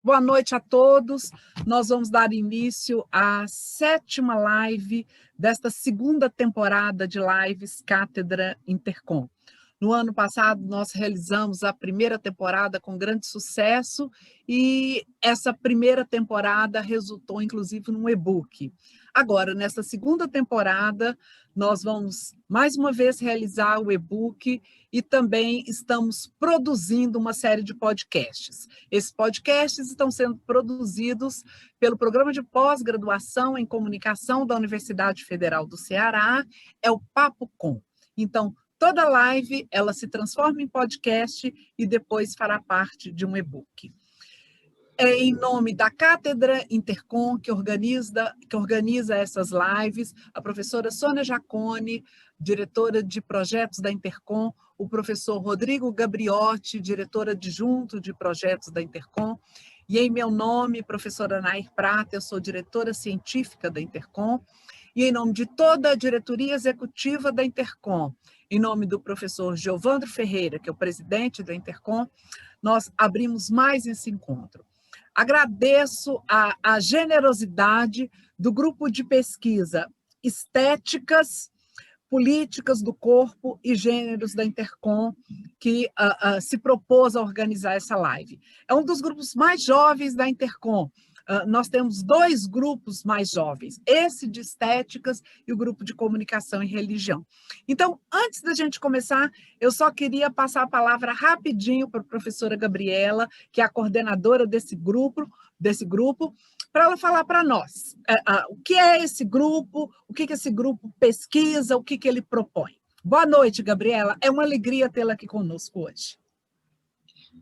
Boa noite a todos. Nós vamos dar início à 7ª live desta segunda temporada de lives Cátedra Intercom. No ano passado, nós realizamos a primeira temporada com grande sucesso e essa primeira temporada resultou, inclusive, num e-book. Agora, nessa segunda temporada, nós vamos, mais uma vez, realizar o e-book e também estamos produzindo uma série de podcasts. Esses podcasts estão sendo produzidos pelo Programa de Pós-Graduação em Comunicação da Universidade Federal do Ceará, é o Papo Com. Então, toda live, ela se transforma em podcast e depois fará parte de um e-book. É em nome da Cátedra Intercom, que organiza essas lives, a professora Sônia Jacone, diretora de projetos da Intercom, o professor Rodrigo Gabriotti, diretor adjunto de projetos da Intercom, e em meu nome, professora Nair Prata, eu sou diretora científica da Intercom, e em nome de toda a diretoria executiva da Intercom, em nome do professor Giovandro Ferreira, que é o presidente da Intercom, nós abrimos mais esse encontro. Agradeço a generosidade do grupo de pesquisa Estéticas, Políticas do Corpo e Gêneros da Intercom, que se propôs a organizar essa live. É um dos grupos mais jovens da Intercom. Nós temos 2 grupos mais jovens, esse de Estéticas e o grupo de Comunicação e Religião. Então, antes da gente começar, eu só queria passar a palavra rapidinho para a professora Gabriela, que é a coordenadora desse grupo, para ela falar para nós o que é esse grupo, o que esse grupo pesquisa, o que ele propõe. Boa noite, Gabriela. É uma alegria tê-la aqui conosco hoje.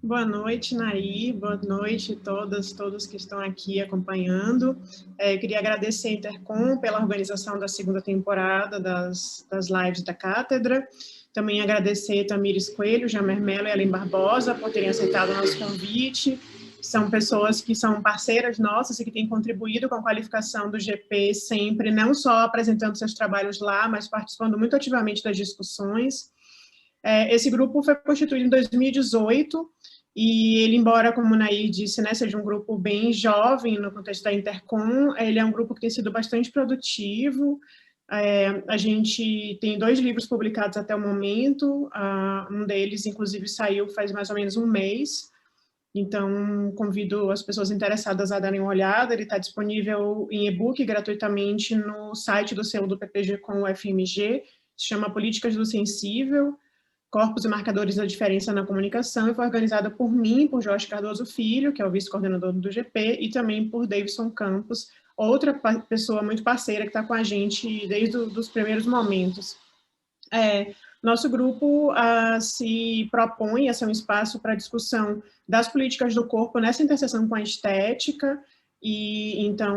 Boa noite, Nair. Boa noite a todos que estão aqui acompanhando. Eu queria agradecer a Intercom pela organização da segunda temporada das lives da Cátedra. Também agradecer a Tamires Coelho, Jamer Mello e Ellen Barbosa por terem aceitado o nosso convite. São pessoas que são parceiras nossas e que têm contribuído com a qualificação do GP sempre, não só apresentando seus trabalhos lá, mas participando muito ativamente das discussões. Esse grupo foi constituído em 2018 e ele, embora, como o Nair disse, né, seja um grupo bem jovem no contexto da Intercom, ele é um grupo que tem sido bastante produtivo. A gente tem 2 livros publicados até o momento, um deles, inclusive, saiu faz mais ou menos um mês, então convido as pessoas interessadas a darem uma olhada. Ele está disponível em e-book gratuitamente no site do selo do PPG com o FMG, se chama Políticas do Sensível, Corpos e Marcadores da Diferença na Comunicação, e foi organizada por mim, por Jorge Cardoso Filho, que é o vice-coordenador do GP, e também por Davidson Campos, outra pessoa muito parceira que está com a gente desde os primeiros momentos. Nosso grupo se propõe a ser um espaço para discussão das políticas do corpo nessa interseção com a estética, e então,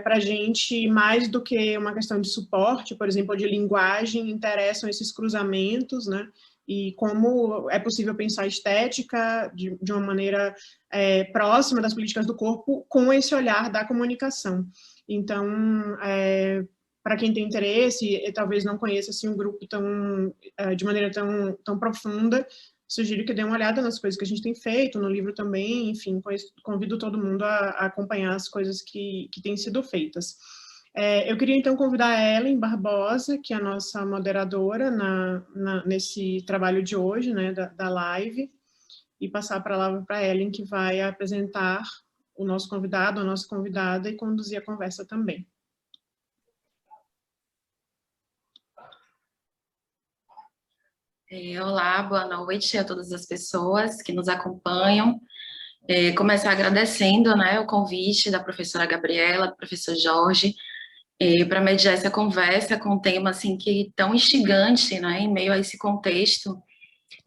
para a gente, mais do que uma questão de suporte, por exemplo, de linguagem, interessam esses cruzamentos, né? E como é possível pensar a estética de uma maneira próxima das políticas do corpo com esse olhar da comunicação. Então, para quem tem interesse e talvez não conheça assim, um grupo de maneira tão profunda, sugiro que dê uma olhada nas coisas que a gente tem feito, no livro também, enfim, convido todo mundo a acompanhar as coisas que têm sido feitas. Eu queria, então, convidar a Ellen Barbosa, que é a nossa moderadora nesse trabalho de hoje, né, da live, e passar a palavra para a Ellen, que vai apresentar o nosso convidado, a nossa convidada, e conduzir a conversa também. Olá, boa noite a todas as pessoas que nos acompanham. Começar agradecendo, né, o convite da professora Gabriela, do professor Jorge, para mediar essa conversa com um tema assim, que tão instigante, né, em meio a esse contexto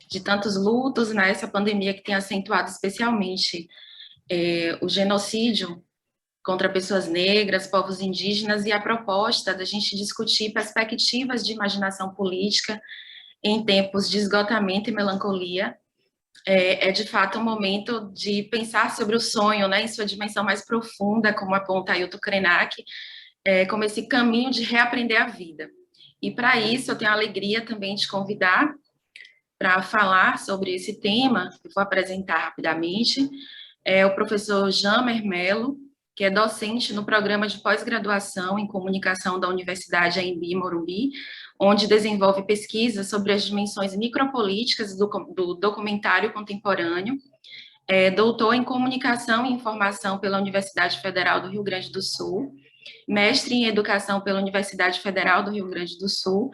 de tantos lutos, né, essa pandemia que tem acentuado especialmente o genocídio contra pessoas negras, povos indígenas, e a proposta da gente discutir perspectivas de imaginação política em tempos de esgotamento e melancolia. De fato um momento de pensar sobre o sonho, né, em sua dimensão mais profunda, como aponta Ailton Krenak, como esse caminho de reaprender a vida. E para isso eu tenho a alegria também de convidar para falar sobre esse tema, eu vou apresentar rapidamente, é o professor Jamer Melo, que é docente no programa de pós-graduação em comunicação da Universidade Anhembi Morumbi, onde desenvolve pesquisas sobre as dimensões micropolíticas do documentário contemporâneo. É doutor em comunicação e informação pela Universidade Federal do Rio Grande do Sul, mestre em educação pela Universidade Federal do Rio Grande do Sul,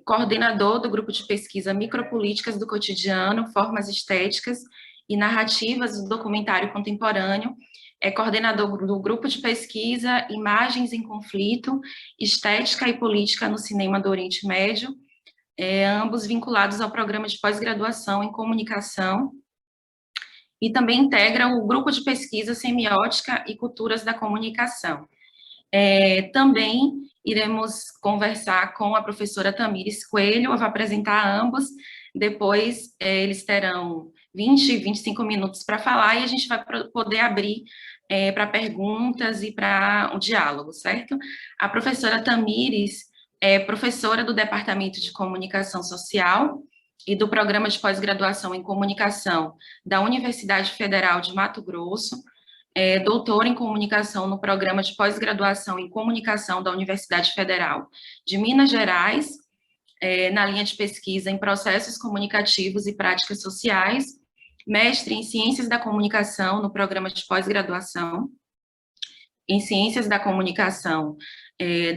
coordenador do grupo de pesquisa Micropolíticas do Cotidiano, Formas Estéticas e Narrativas do Documentário Contemporâneo, é coordenador do grupo de pesquisa Imagens em Conflito, Estética e Política no Cinema do Oriente Médio, ambos vinculados ao programa de pós-graduação em comunicação, e também integra o grupo de pesquisa Semiótica e Culturas da Comunicação. Também iremos conversar com a professora Tamires Coelho, eu vou apresentar ambos, depois eles terão 20, 25 minutos para falar e a gente vai poder abrir para perguntas e para um diálogo, certo? A professora Tamires é professora do Departamento de Comunicação Social e do Programa de Pós-Graduação em Comunicação da Universidade Federal de Mato Grosso, doutora em comunicação no Programa de Pós-Graduação em Comunicação da Universidade Federal de Minas Gerais, na linha de pesquisa em Processos Comunicativos e Práticas Sociais, mestre em Ciências da Comunicação no Programa de Pós-Graduação em Ciências da Comunicação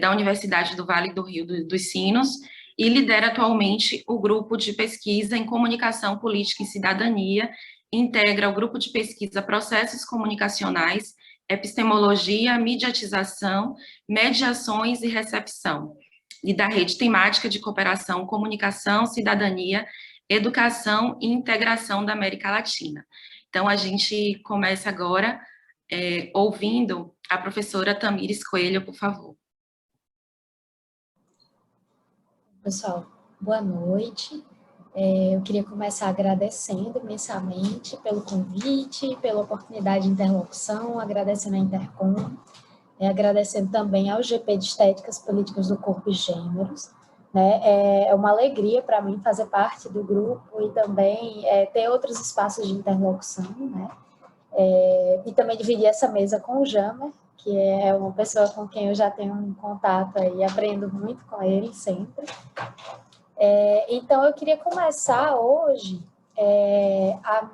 da Universidade do Vale do Rio dos Sinos, e lidera atualmente o grupo de pesquisa em Comunicação Política e Cidadania, integra o grupo de pesquisa Processos Comunicacionais, Epistemologia, Mediatização, Mediações e Recepção, e da Rede Temática de Cooperação, Comunicação, Cidadania, Educação e Integração da América Latina. Então, a gente começa agora ouvindo a professora Tamires Coelho, por favor. Pessoal, boa noite. Eu queria começar agradecendo imensamente pelo convite, pela oportunidade de interlocução, agradecendo a Intercom, agradecendo também ao GP de Estéticas Políticas do Corpo e Gêneros. É uma alegria para mim fazer parte do grupo e também ter outros espaços de interlocução, né? E também dividir essa mesa com o Jamer, que é uma pessoa com quem eu já tenho um contato e aprendo muito com ele sempre. Então, eu queria começar hoje a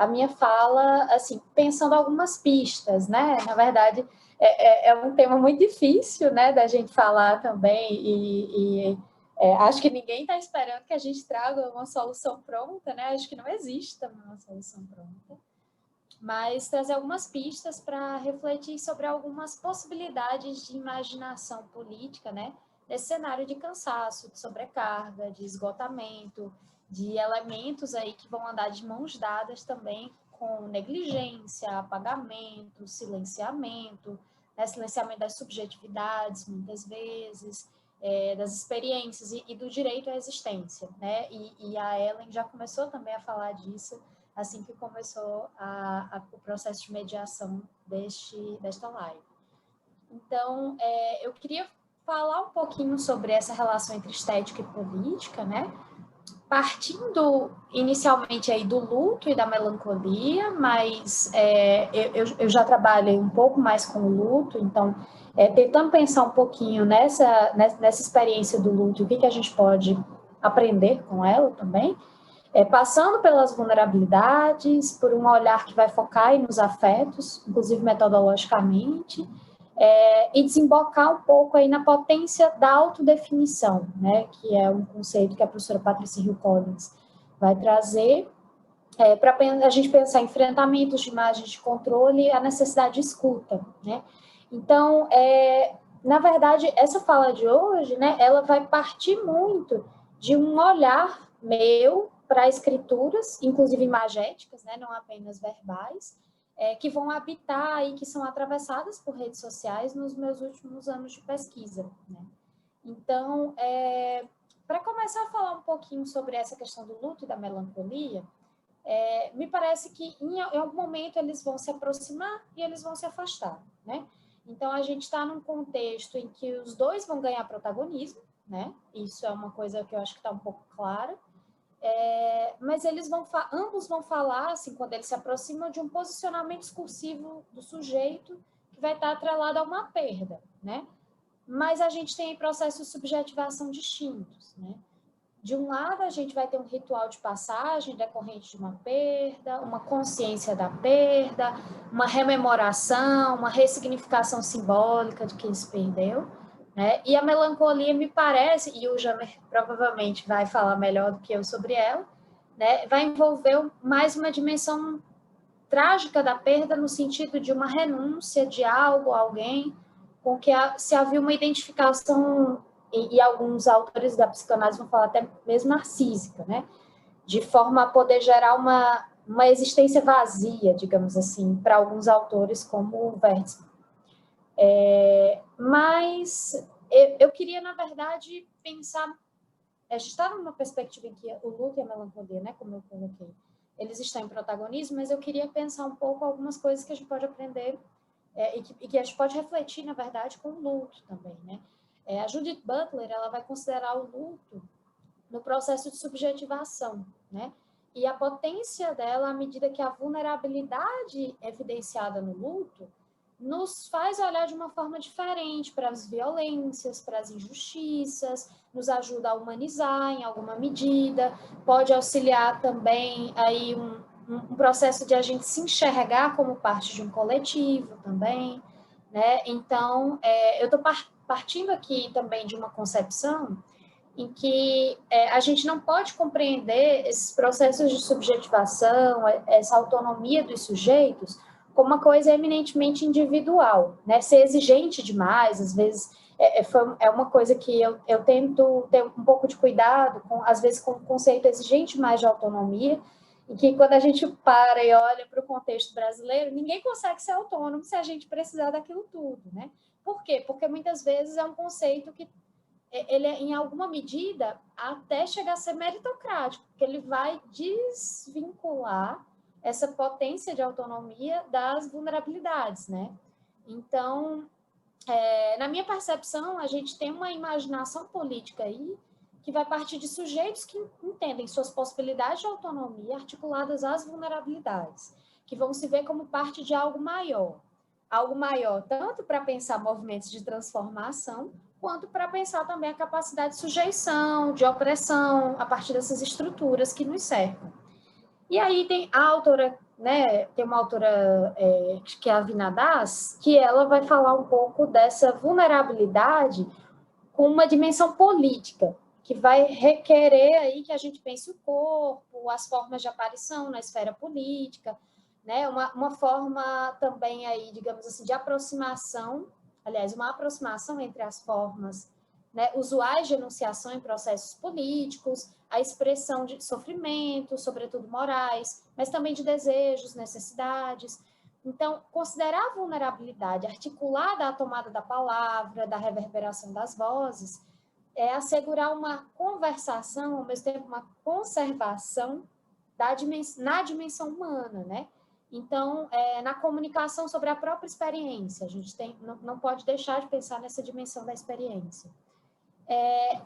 minha fala, assim, pensando algumas pistas, né? Na verdade, é um tema muito difícil, né, da gente falar também, acho que ninguém está esperando que a gente traga uma solução pronta, né? Acho que não existe também uma solução pronta. Mas trazer algumas pistas para refletir sobre algumas possibilidades de imaginação política, né? Nesse cenário de cansaço, de sobrecarga, de esgotamento, de elementos aí que vão andar de mãos dadas também com negligência, apagamento, silenciamento, né? Silenciamento das subjetividades, muitas vezes, das experiências e do direito à existência, né? E a Ellen já começou também a falar disso, assim que começou o processo de mediação desta live. Então, eu queria falar um pouquinho sobre essa relação entre estética e política, né? Partindo inicialmente aí do luto e da melancolia, mas eu já trabalhei um pouco mais com o luto, então, tentando pensar um pouquinho nessa experiência do luto, o que a gente pode aprender com ela também, passando pelas vulnerabilidades, por um olhar que vai focar aí nos afetos, inclusive metodologicamente, e desembocar um pouco aí na potência da autodefinição, né, que é um conceito que a professora Patrícia Hill Collins vai trazer, para a gente pensar em enfrentamentos de imagens de controle e a necessidade de escuta, né. Então, na verdade, essa fala de hoje, né, ela vai partir muito de um olhar meu para escrituras, inclusive imagéticas, né, não apenas verbais, que vão habitar e que são atravessadas por redes sociais nos meus últimos anos de pesquisa, né? Então, para começar a falar um pouquinho sobre essa questão do luto e da melancolia, me parece que em algum momento eles vão se aproximar e eles vão se afastar, né? Então, a gente está num contexto em que os dois vão ganhar protagonismo, né? Isso é uma coisa que eu acho que está um pouco clara. mas ambos vão falar, assim, quando eles se aproximam, de um posicionamento discursivo do sujeito que vai estar atrelado a uma perda, né? Mas a gente tem processos de subjetivação distintos, né? De um lado, a gente vai ter um ritual de passagem decorrente de uma perda, uma consciência da perda, uma rememoração, uma ressignificação simbólica de quem se perdeu, né? E a melancolia me parece, e o Jamer provavelmente vai falar melhor do que eu sobre ela, né? Vai envolver mais uma dimensão trágica da perda no sentido de uma renúncia de algo, alguém, com que se havia uma identificação, e alguns autores da psicanálise vão falar até mesmo narcísica, né? De forma a poder gerar uma existência vazia, digamos assim, para alguns autores como o Wertzmann. Mas eu queria, na verdade, pensar... A gente está numa perspectiva em que o luto e a melancolia, né, como eu coloquei, eles estão em protagonismo, mas eu queria pensar um pouco algumas coisas que a gente pode aprender e que a gente pode refletir, na verdade, com o luto também, né? A Judith Butler, ela vai considerar o luto no processo de subjetivação, né? E a potência dela, à medida que a vulnerabilidade evidenciada no luto nos faz olhar de uma forma diferente para as violências, para as injustiças, nos ajuda a humanizar em alguma medida, pode auxiliar também aí um processo de a gente se enxergar como parte de um coletivo também, né? Então, eu estou partindo aqui também de uma concepção em que a gente não pode compreender esses processos de subjetivação, essa autonomia dos sujeitos, como uma coisa eminentemente individual, né? Ser exigente demais, às vezes, é uma coisa que eu tento ter um pouco de cuidado, às vezes, com o conceito exigente mais de autonomia, e que quando a gente para e olha para o contexto brasileiro, ninguém consegue ser autônomo se a gente precisar daquilo tudo, né? Por quê? Porque muitas vezes é um conceito que ele é, em alguma medida, até chegar a ser meritocrático, porque ele vai desvincular essa potência de autonomia das vulnerabilidades, né? Então, na minha percepção, a gente tem uma imaginação política aí que vai partir de sujeitos que entendem suas possibilidades de autonomia articuladas às vulnerabilidades, que vão se ver como parte de algo maior tanto para pensar movimentos de transformação, quanto para pensar também a capacidade de sujeição, de opressão, a partir dessas estruturas que nos cercam. E aí tem a autora, né, tem uma autora que é a Vina Das, que ela vai falar um pouco dessa vulnerabilidade com uma dimensão política, que vai requerer aí que a gente pense o corpo, as formas de aparição na esfera política, né, uma forma também aí, digamos assim, de aproximação, aliás, uma aproximação entre as formas, né, usuais de enunciação em processos políticos, a expressão de sofrimento, sobretudo morais, mas também de desejos, necessidades. Então, considerar a vulnerabilidade articulada à tomada da palavra, da reverberação das vozes, é assegurar uma conversação, ao mesmo tempo uma conservação na dimensão humana, né? Então, na comunicação sobre a própria experiência, a gente não pode deixar de pensar nessa dimensão da experiência.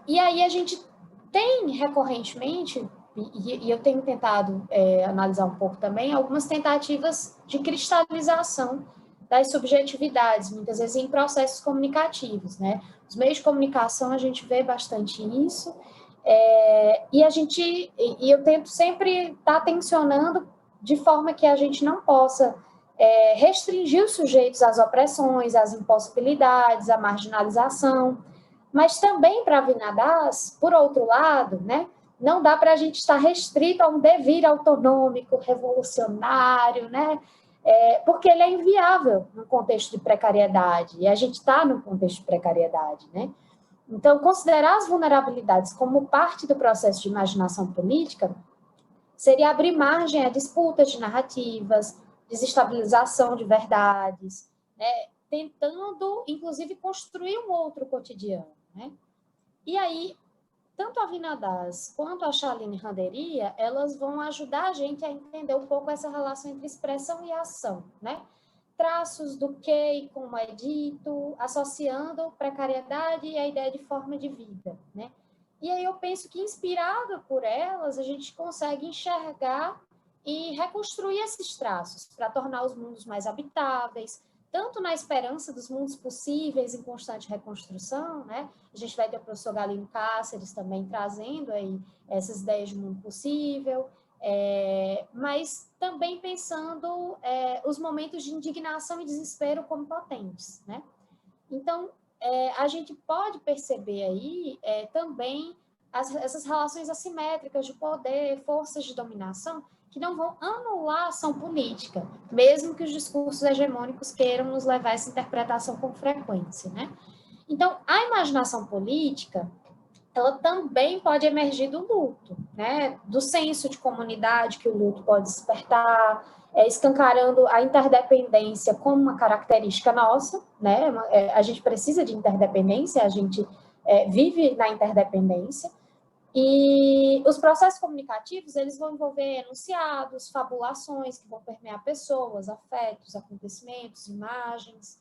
E aí a gente tem recorrentemente, e eu tenho tentado analisar um pouco também, algumas tentativas de cristalização das subjetividades, muitas vezes em processos comunicativos, né? Os meios de comunicação, a gente vê bastante isso, e eu tento sempre estar tensionando de forma que a gente não possa restringir os sujeitos às opressões, às impossibilidades, à marginalização, mas também para a Vina Das, por outro lado, né, não dá para a gente estar restrito a um devir autonômico, revolucionário, né, porque ele é inviável no contexto de precariedade, e a gente está no contexto de precariedade, né? Então, considerar as vulnerabilidades como parte do processo de imaginação política seria abrir margem a disputas de narrativas, desestabilização de verdades, né, tentando, inclusive, construir um outro cotidiano, né? E aí, tanto a Vina Das quanto a Shaline Randeria, elas vão ajudar a gente a entender um pouco essa relação entre expressão e ação, né? Traços do que e como é dito, associando precariedade e a ideia de forma de vida, né? E aí eu penso que, inspirado por elas, a gente consegue enxergar e reconstruir esses traços para tornar os mundos mais habitáveis, tanto na esperança dos mundos possíveis em constante reconstrução, né? A gente vai ter o professor Galino Cáceres também trazendo aí essas ideias de mundo possível, mas também pensando os momentos de indignação e desespero como potentes, né? Então, a gente pode perceber aí também essas relações assimétricas de poder, forças de dominação, que não vão anular a ação política, mesmo que os discursos hegemônicos queiram nos levar a essa interpretação com frequência, né? Então, a imaginação política, ela também pode emergir do luto, né? Do senso de comunidade que o luto pode despertar, escancarando a interdependência como uma característica nossa, né? A gente precisa de interdependência, a gente vive na interdependência, e os processos comunicativos, eles vão envolver enunciados, fabulações que vão permear pessoas, afetos, acontecimentos, imagens,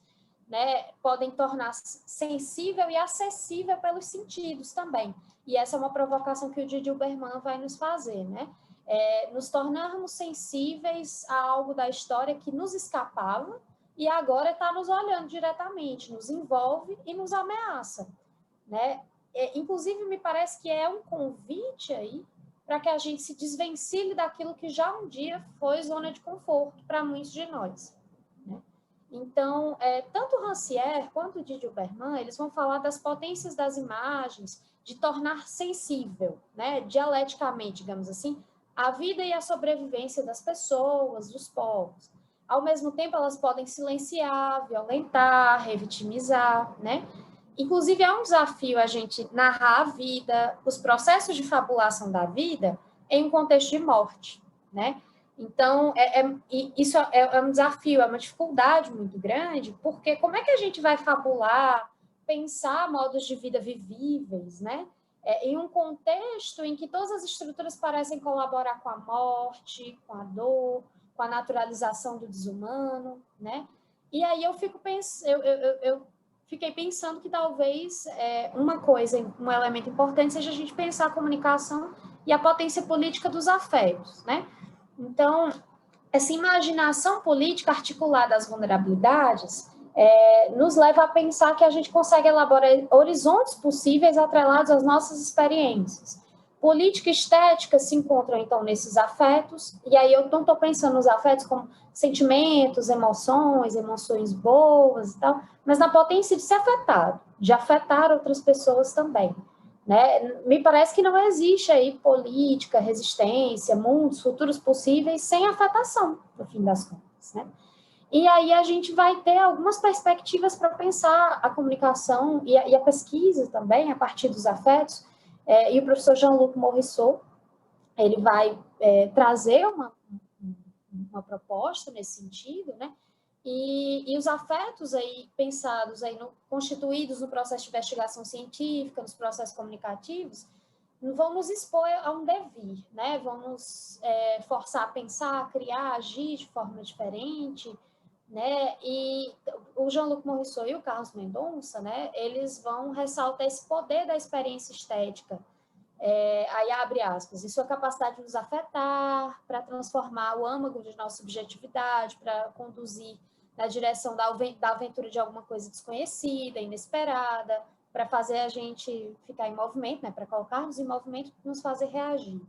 né? Podem tornar sensível e acessível pelos sentidos também. E essa é uma provocação que o Didi Uberman vai nos fazer, né? Nos tornarmos sensíveis a algo da história que nos escapava e agora está nos olhando diretamente, nos envolve e nos ameaça, né? Inclusive, me parece que é um convite aí para que a gente se desvencilhe daquilo que já um dia foi zona de conforto para muitos de nós, né? Então, tanto Rancière quanto Didi Uberman, eles vão falar das potências das imagens, de tornar sensível, né, dialeticamente, digamos assim, a vida e a sobrevivência das pessoas, dos povos. Ao mesmo tempo, elas podem silenciar, violentar, revitimizar, né? Inclusive, é um desafio a gente narrar a vida, os processos de fabulação da vida em um contexto de morte, né? Então, isso é um desafio, é uma dificuldade muito grande, porque como é que a gente vai fabular, pensar modos de vida vivíveis, né? Em um contexto em que todas as estruturas parecem colaborar com a morte, com a dor, com a naturalização do desumano, né? E aí eu fico fiquei pensando que talvez um elemento importante seja a gente pensar a comunicação e a potência política dos afetos, né? Então, essa imaginação política articulada às vulnerabilidades nos leva a pensar que a gente consegue elaborar horizontes possíveis atrelados às nossas experiências. Política e estética se encontram, então, nesses afetos, e aí eu não estou pensando nos afetos como sentimentos, emoções boas e tal, mas na potência de ser afetado, de afetar outras pessoas também, né? Me parece que não existe aí política, resistência, mundos, futuros possíveis sem afetação, no fim das contas, né? E aí a gente vai ter algumas perspectivas para pensar a comunicação e a pesquisa também, a partir dos afetos, e o professor Jean-Luc Morisot, ele vai trazer uma proposta nesse sentido, né? E os afetos aí pensados, aí constituídos no processo de investigação científica, nos processos comunicativos, vão nos expor a um devir, né? Vão nos forçar a pensar, a criar, agir de forma diferente, né? E o Jean-Luc Morisot e o Carlos Mendonça, né? Eles vão ressaltar esse poder da experiência estética, aí abre aspas, e sua capacidade de nos afetar, para transformar o âmago de nossa subjetividade, para conduzir na direção da aventura de alguma coisa desconhecida, inesperada, para fazer a gente ficar em movimento, né? Para colocar-nos em movimento, nos fazer reagir.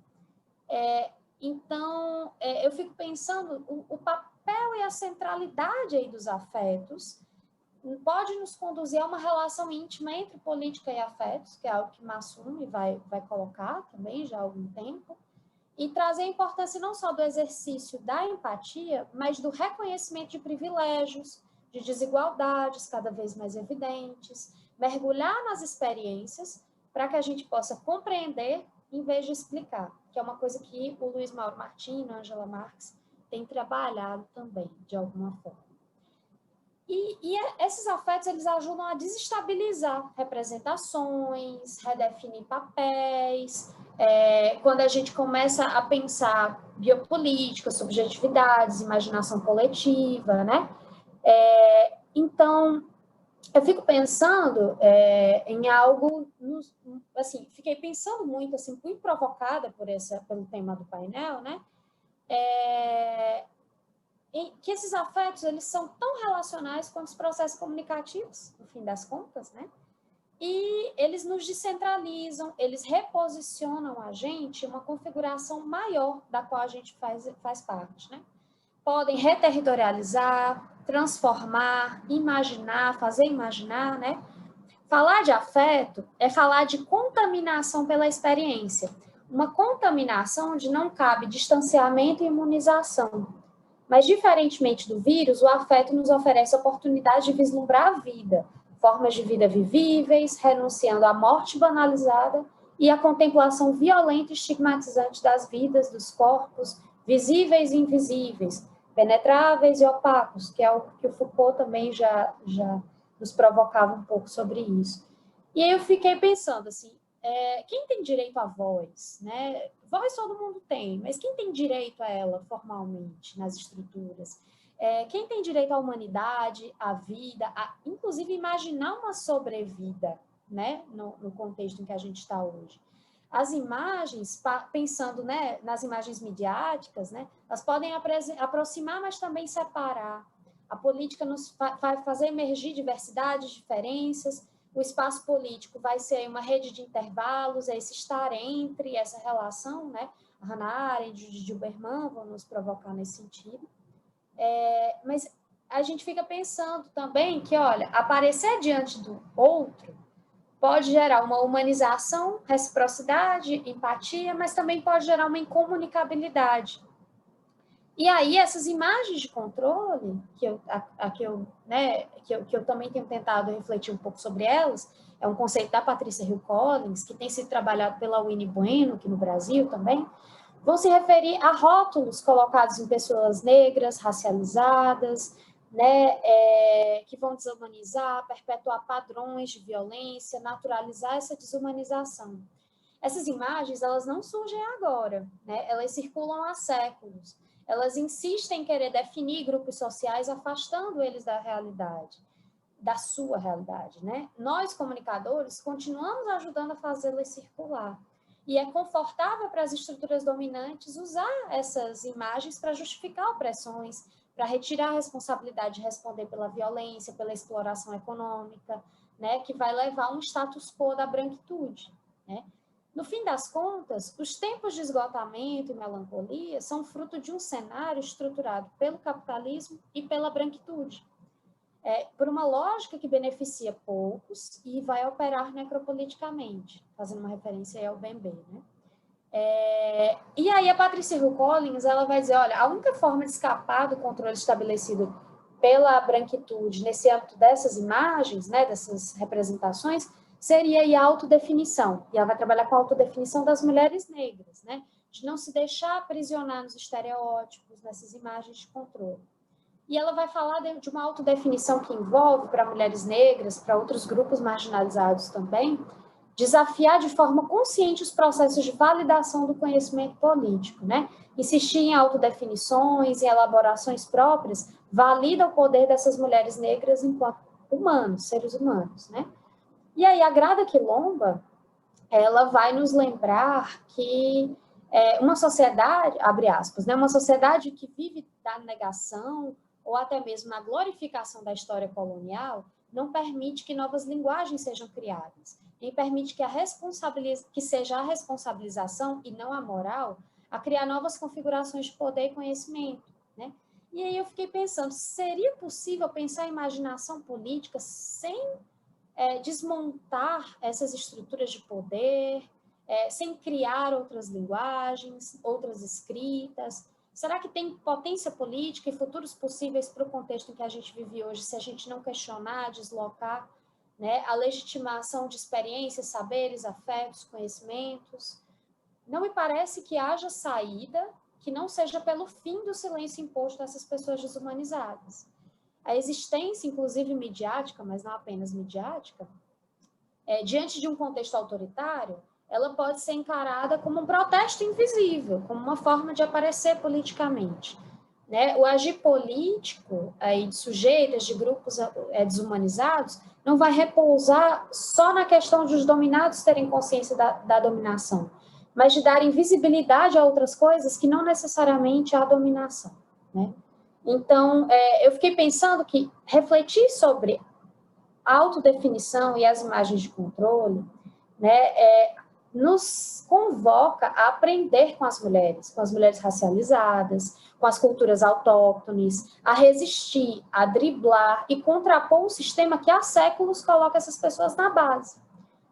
Então, eu fico pensando o papel e a centralidade aí dos afetos pode nos conduzir a uma relação íntima entre política e afetos, que é algo que Massumi vai colocar também já há algum tempo, e trazer a importância não só do exercício da empatia, mas do reconhecimento de privilégios, de desigualdades cada vez mais evidentes, mergulhar nas experiências para que a gente possa compreender em vez de explicar, que é uma coisa que o Luiz Mauro Martins, a Angela Marx, tem trabalhado também, de alguma forma. E esses afetos, eles ajudam a desestabilizar representações, redefinir papéis, quando a gente começa a pensar biopolítica, subjetividades, imaginação coletiva, né? Então, eu fico pensando em algo, assim, fiquei pensando muito, assim, muito provocada pelo tema do painel, né? Que esses afetos, eles são tão relacionais quanto os processos comunicativos, no fim das contas, né? E eles nos descentralizam, eles reposicionam a gente em uma configuração maior da qual a gente faz parte, né? Podem reterritorializar, transformar, imaginar, fazer imaginar, né? Falar de afeto é falar de contaminação pela experiência. Uma contaminação onde não cabe distanciamento e imunização. Mas, diferentemente do vírus, o afeto nos oferece a oportunidade de vislumbrar a vida, formas de vida vivíveis, renunciando à morte banalizada e à contemplação violenta e estigmatizante das vidas, dos corpos, visíveis e invisíveis, penetráveis e opacos, que é o que o Foucault também já nos provocava um pouco sobre isso. E aí eu fiquei pensando assim, quem tem direito à voz, né? Voz todo mundo tem, mas quem tem direito a ela formalmente nas estruturas? Quem tem direito à humanidade, à vida, inclusive imaginar uma sobrevida, né? No contexto em que a gente está hoje. As imagens, pensando, né, nas imagens midiáticas, né, elas podem aproximar, mas também separar. A política nos vai fazer emergir diversidades, diferenças. O espaço político vai ser uma rede de intervalos, esse estar entre, essa relação, né? A Hannah Arendt e Gilberman vão nos provocar nesse sentido. Mas a gente fica pensando também que, olha, aparecer diante do outro pode gerar uma humanização, reciprocidade, empatia, mas também pode gerar uma incomunicabilidade. E aí, essas imagens de controle, que eu também tenho tentado refletir um pouco sobre elas, é um conceito da Patrícia Hill Collins, que tem sido trabalhado pela Winnie Bueno, aqui no Brasil também, vão se referir a rótulos colocados em pessoas negras, racializadas, né, que vão desumanizar, perpetuar padrões de violência, naturalizar essa desumanização. Essas imagens, elas não surgem agora, né? Elas circulam há séculos. Elas insistem em querer definir grupos sociais, afastando eles da realidade, da sua realidade, né? Nós, comunicadores, continuamos ajudando a fazê-las circular. E é confortável para as estruturas dominantes usar essas imagens para justificar opressões, para retirar a responsabilidade de responder pela violência, pela exploração econômica, né? Que vai levar a um status quo da branquitude, né? No fim das contas, os tempos de esgotamento e melancolia são fruto de um cenário estruturado pelo capitalismo e pela branquitude, por uma lógica que beneficia poucos e vai operar necropoliticamente, fazendo uma referência aí ao Bembe, né? E aí a Patrícia Hill Collins, ela vai dizer, olha, a única forma de escapar do controle estabelecido pela branquitude nesse âmbito dessas imagens, né, dessas representações, seria aí a autodefinição. E ela vai trabalhar com a autodefinição das mulheres negras, né? De não se deixar aprisionar nos estereótipos, nessas imagens de controle. E ela vai falar de uma autodefinição que envolve, para mulheres negras, para outros grupos marginalizados também, desafiar de forma consciente os processos de validação do conhecimento político, né? Insistir em autodefinições, em elaborações próprias, valida o poder dessas mulheres negras enquanto humanos, seres humanos, né? E aí a Grada Quilomba, ela vai nos lembrar que uma sociedade, abre aspas, né, uma sociedade que vive da negação ou até mesmo na glorificação da história colonial, não permite que novas linguagens sejam criadas, nem permite que seja a responsabilização e não a moral a criar novas configurações de poder e conhecimento, né? E aí eu fiquei pensando, seria possível pensar a imaginação política sem desmontar essas estruturas de poder, sem criar outras linguagens, outras escritas? Será que tem potência política e futuros possíveis para o contexto em que a gente vive hoje, se a gente não questionar, deslocar, né, a legitimação de experiências, saberes, afetos, conhecimentos? Não me parece que haja saída que não seja pelo fim do silêncio imposto a essas pessoas desumanizadas. A existência, inclusive midiática, mas não apenas midiática, diante de um contexto autoritário, ela pode ser encarada como um protesto invisível, como uma forma de aparecer politicamente, né? O agir político de sujeitos, de grupos desumanizados, não vai repousar só na questão de os dominados terem consciência da dominação, mas de darem visibilidade a outras coisas que não necessariamente há dominação, né? Então, eu fiquei pensando que refletir sobre a autodefinição e as imagens de controle, né, nos convoca a aprender com as mulheres racializadas, com as culturas autóctones, a resistir, a driblar e contrapor um sistema que há séculos coloca essas pessoas na base,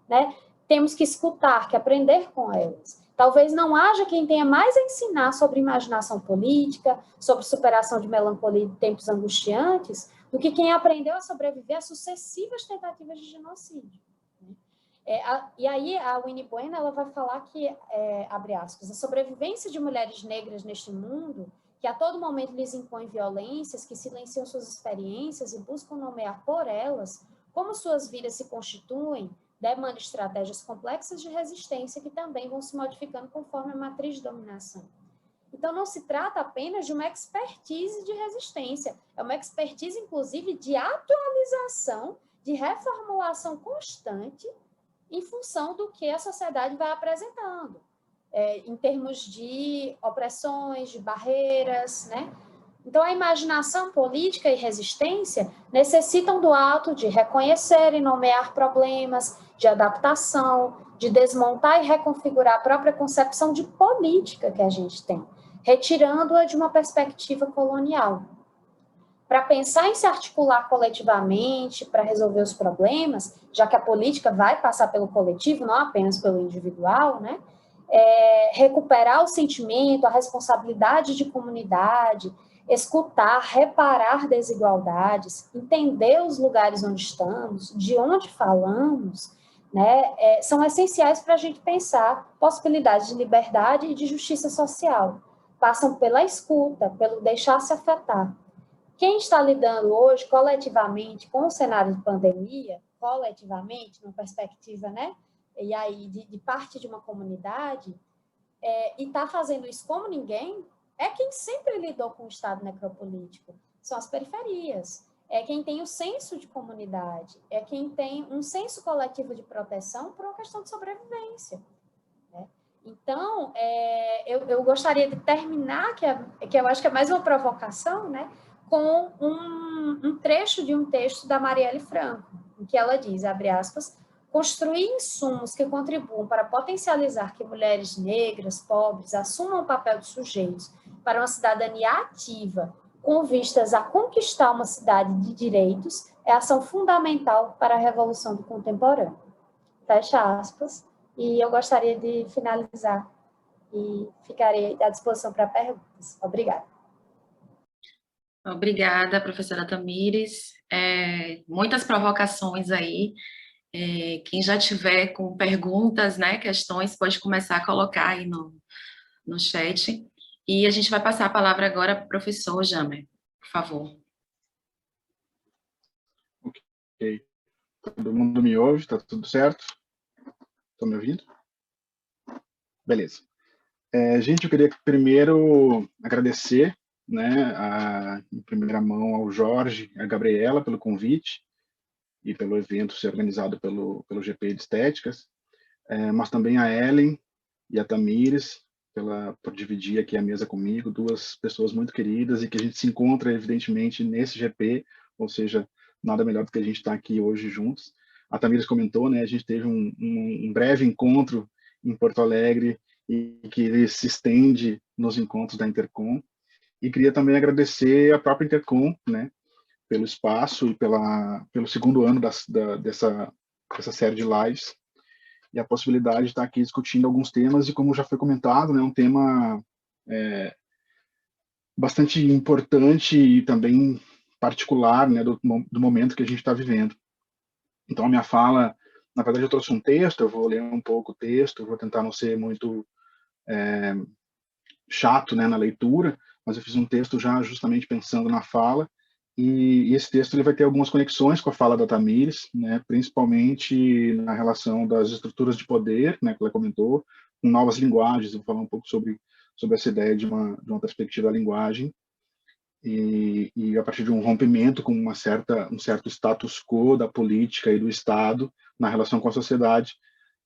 né? Temos que escutar, que aprender com elas. Talvez não haja quem tenha mais a ensinar sobre imaginação política, sobre superação de melancolia de tempos angustiantes, do que quem aprendeu a sobreviver a sucessivas tentativas de genocídio. E aí a Winnie Bueno ela vai falar que, abre aspas, a sobrevivência de mulheres negras neste mundo, que a todo momento lhes impõe violências, que silenciam suas experiências e buscam nomear por elas como suas vidas se constituem, demanda estratégias complexas de resistência que também vão se modificando conforme a matriz de dominação. Então, não se trata apenas de uma expertise de resistência, é uma expertise, inclusive, de atualização, de reformulação constante em função do que a sociedade vai apresentando, em termos de opressões, de barreiras, né? Então, a imaginação política e resistência necessitam do ato de reconhecer e nomear problemas, de adaptação, de desmontar e reconfigurar a própria concepção de política que a gente tem, retirando-a de uma perspectiva colonial. Para pensar em se articular coletivamente, para resolver os problemas, já que a política vai passar pelo coletivo, não apenas pelo individual, né? Recuperar o sentimento, a responsabilidade de comunidade, escutar, reparar desigualdades, entender os lugares onde estamos, de onde falamos, né? São essenciais para a gente pensar possibilidades de liberdade e de justiça social. Passam pela escuta, pelo deixar-se afetar. Quem está lidando hoje, coletivamente, com o cenário de pandemia, coletivamente, numa perspectiva, né, e aí de parte de uma comunidade, e está fazendo isso como ninguém, é quem sempre lidou com o Estado necropolítico. São as periferias. É quem tem o senso de comunidade, é quem tem um senso coletivo de proteção por uma questão de sobrevivência, né? Então, eu gostaria de terminar, que eu acho que é mais uma provocação, né, com um trecho de um texto da Marielle Franco, em que ela diz, abre aspas, construir insumos que contribuam para potencializar que mulheres negras, pobres, assumam o papel de sujeitos para uma cidadania ativa, com vistas a conquistar uma cidade de direitos, é ação fundamental para a revolução do contemporâneo. Fecha aspas. E eu gostaria de finalizar e ficarei à disposição para perguntas. Obrigada. Obrigada, professora Tamires. Muitas provocações aí. Quem já tiver com perguntas, né, questões, pode começar a colocar aí no chat. E a gente vai passar a palavra agora para o professor Jamer, por favor. Ok. Todo mundo me ouve? Está tudo certo? Estão me ouvindo? Beleza. Gente, eu queria primeiro agradecer, né, em primeira mão ao Jorge e à Gabriela pelo convite e pelo evento ser organizado pelo GP de Estéticas, mas também a Ellen e a Tamires por dividir aqui a mesa comigo, duas pessoas muito queridas e que a gente se encontra, evidentemente, nesse GP, ou seja, nada melhor do que a gente estar aqui hoje juntos. A Tamires comentou, né, a gente teve um breve encontro em Porto Alegre e que ele se estende nos encontros da Intercom. E queria também agradecer a própria Intercom, né, pelo espaço e pelo segundo ano dessa série de lives, e a possibilidade de estar aqui discutindo alguns temas, e como já foi comentado, né, um tema bastante importante e também particular, né, do momento que a gente está vivendo. Então, a minha fala, na verdade, eu trouxe um texto, eu vou ler um pouco o texto, vou tentar não ser muito chato, né, na leitura, mas eu fiz um texto já justamente pensando na fala, e esse texto ele vai ter algumas conexões com a fala da Tamires, né, principalmente na relação das estruturas de poder, né, que ela comentou, com novas linguagens. Eu vou falar um pouco sobre essa ideia de uma perspectiva da linguagem. e a partir de um rompimento com um certo status quo da política e do Estado na relação com a sociedade,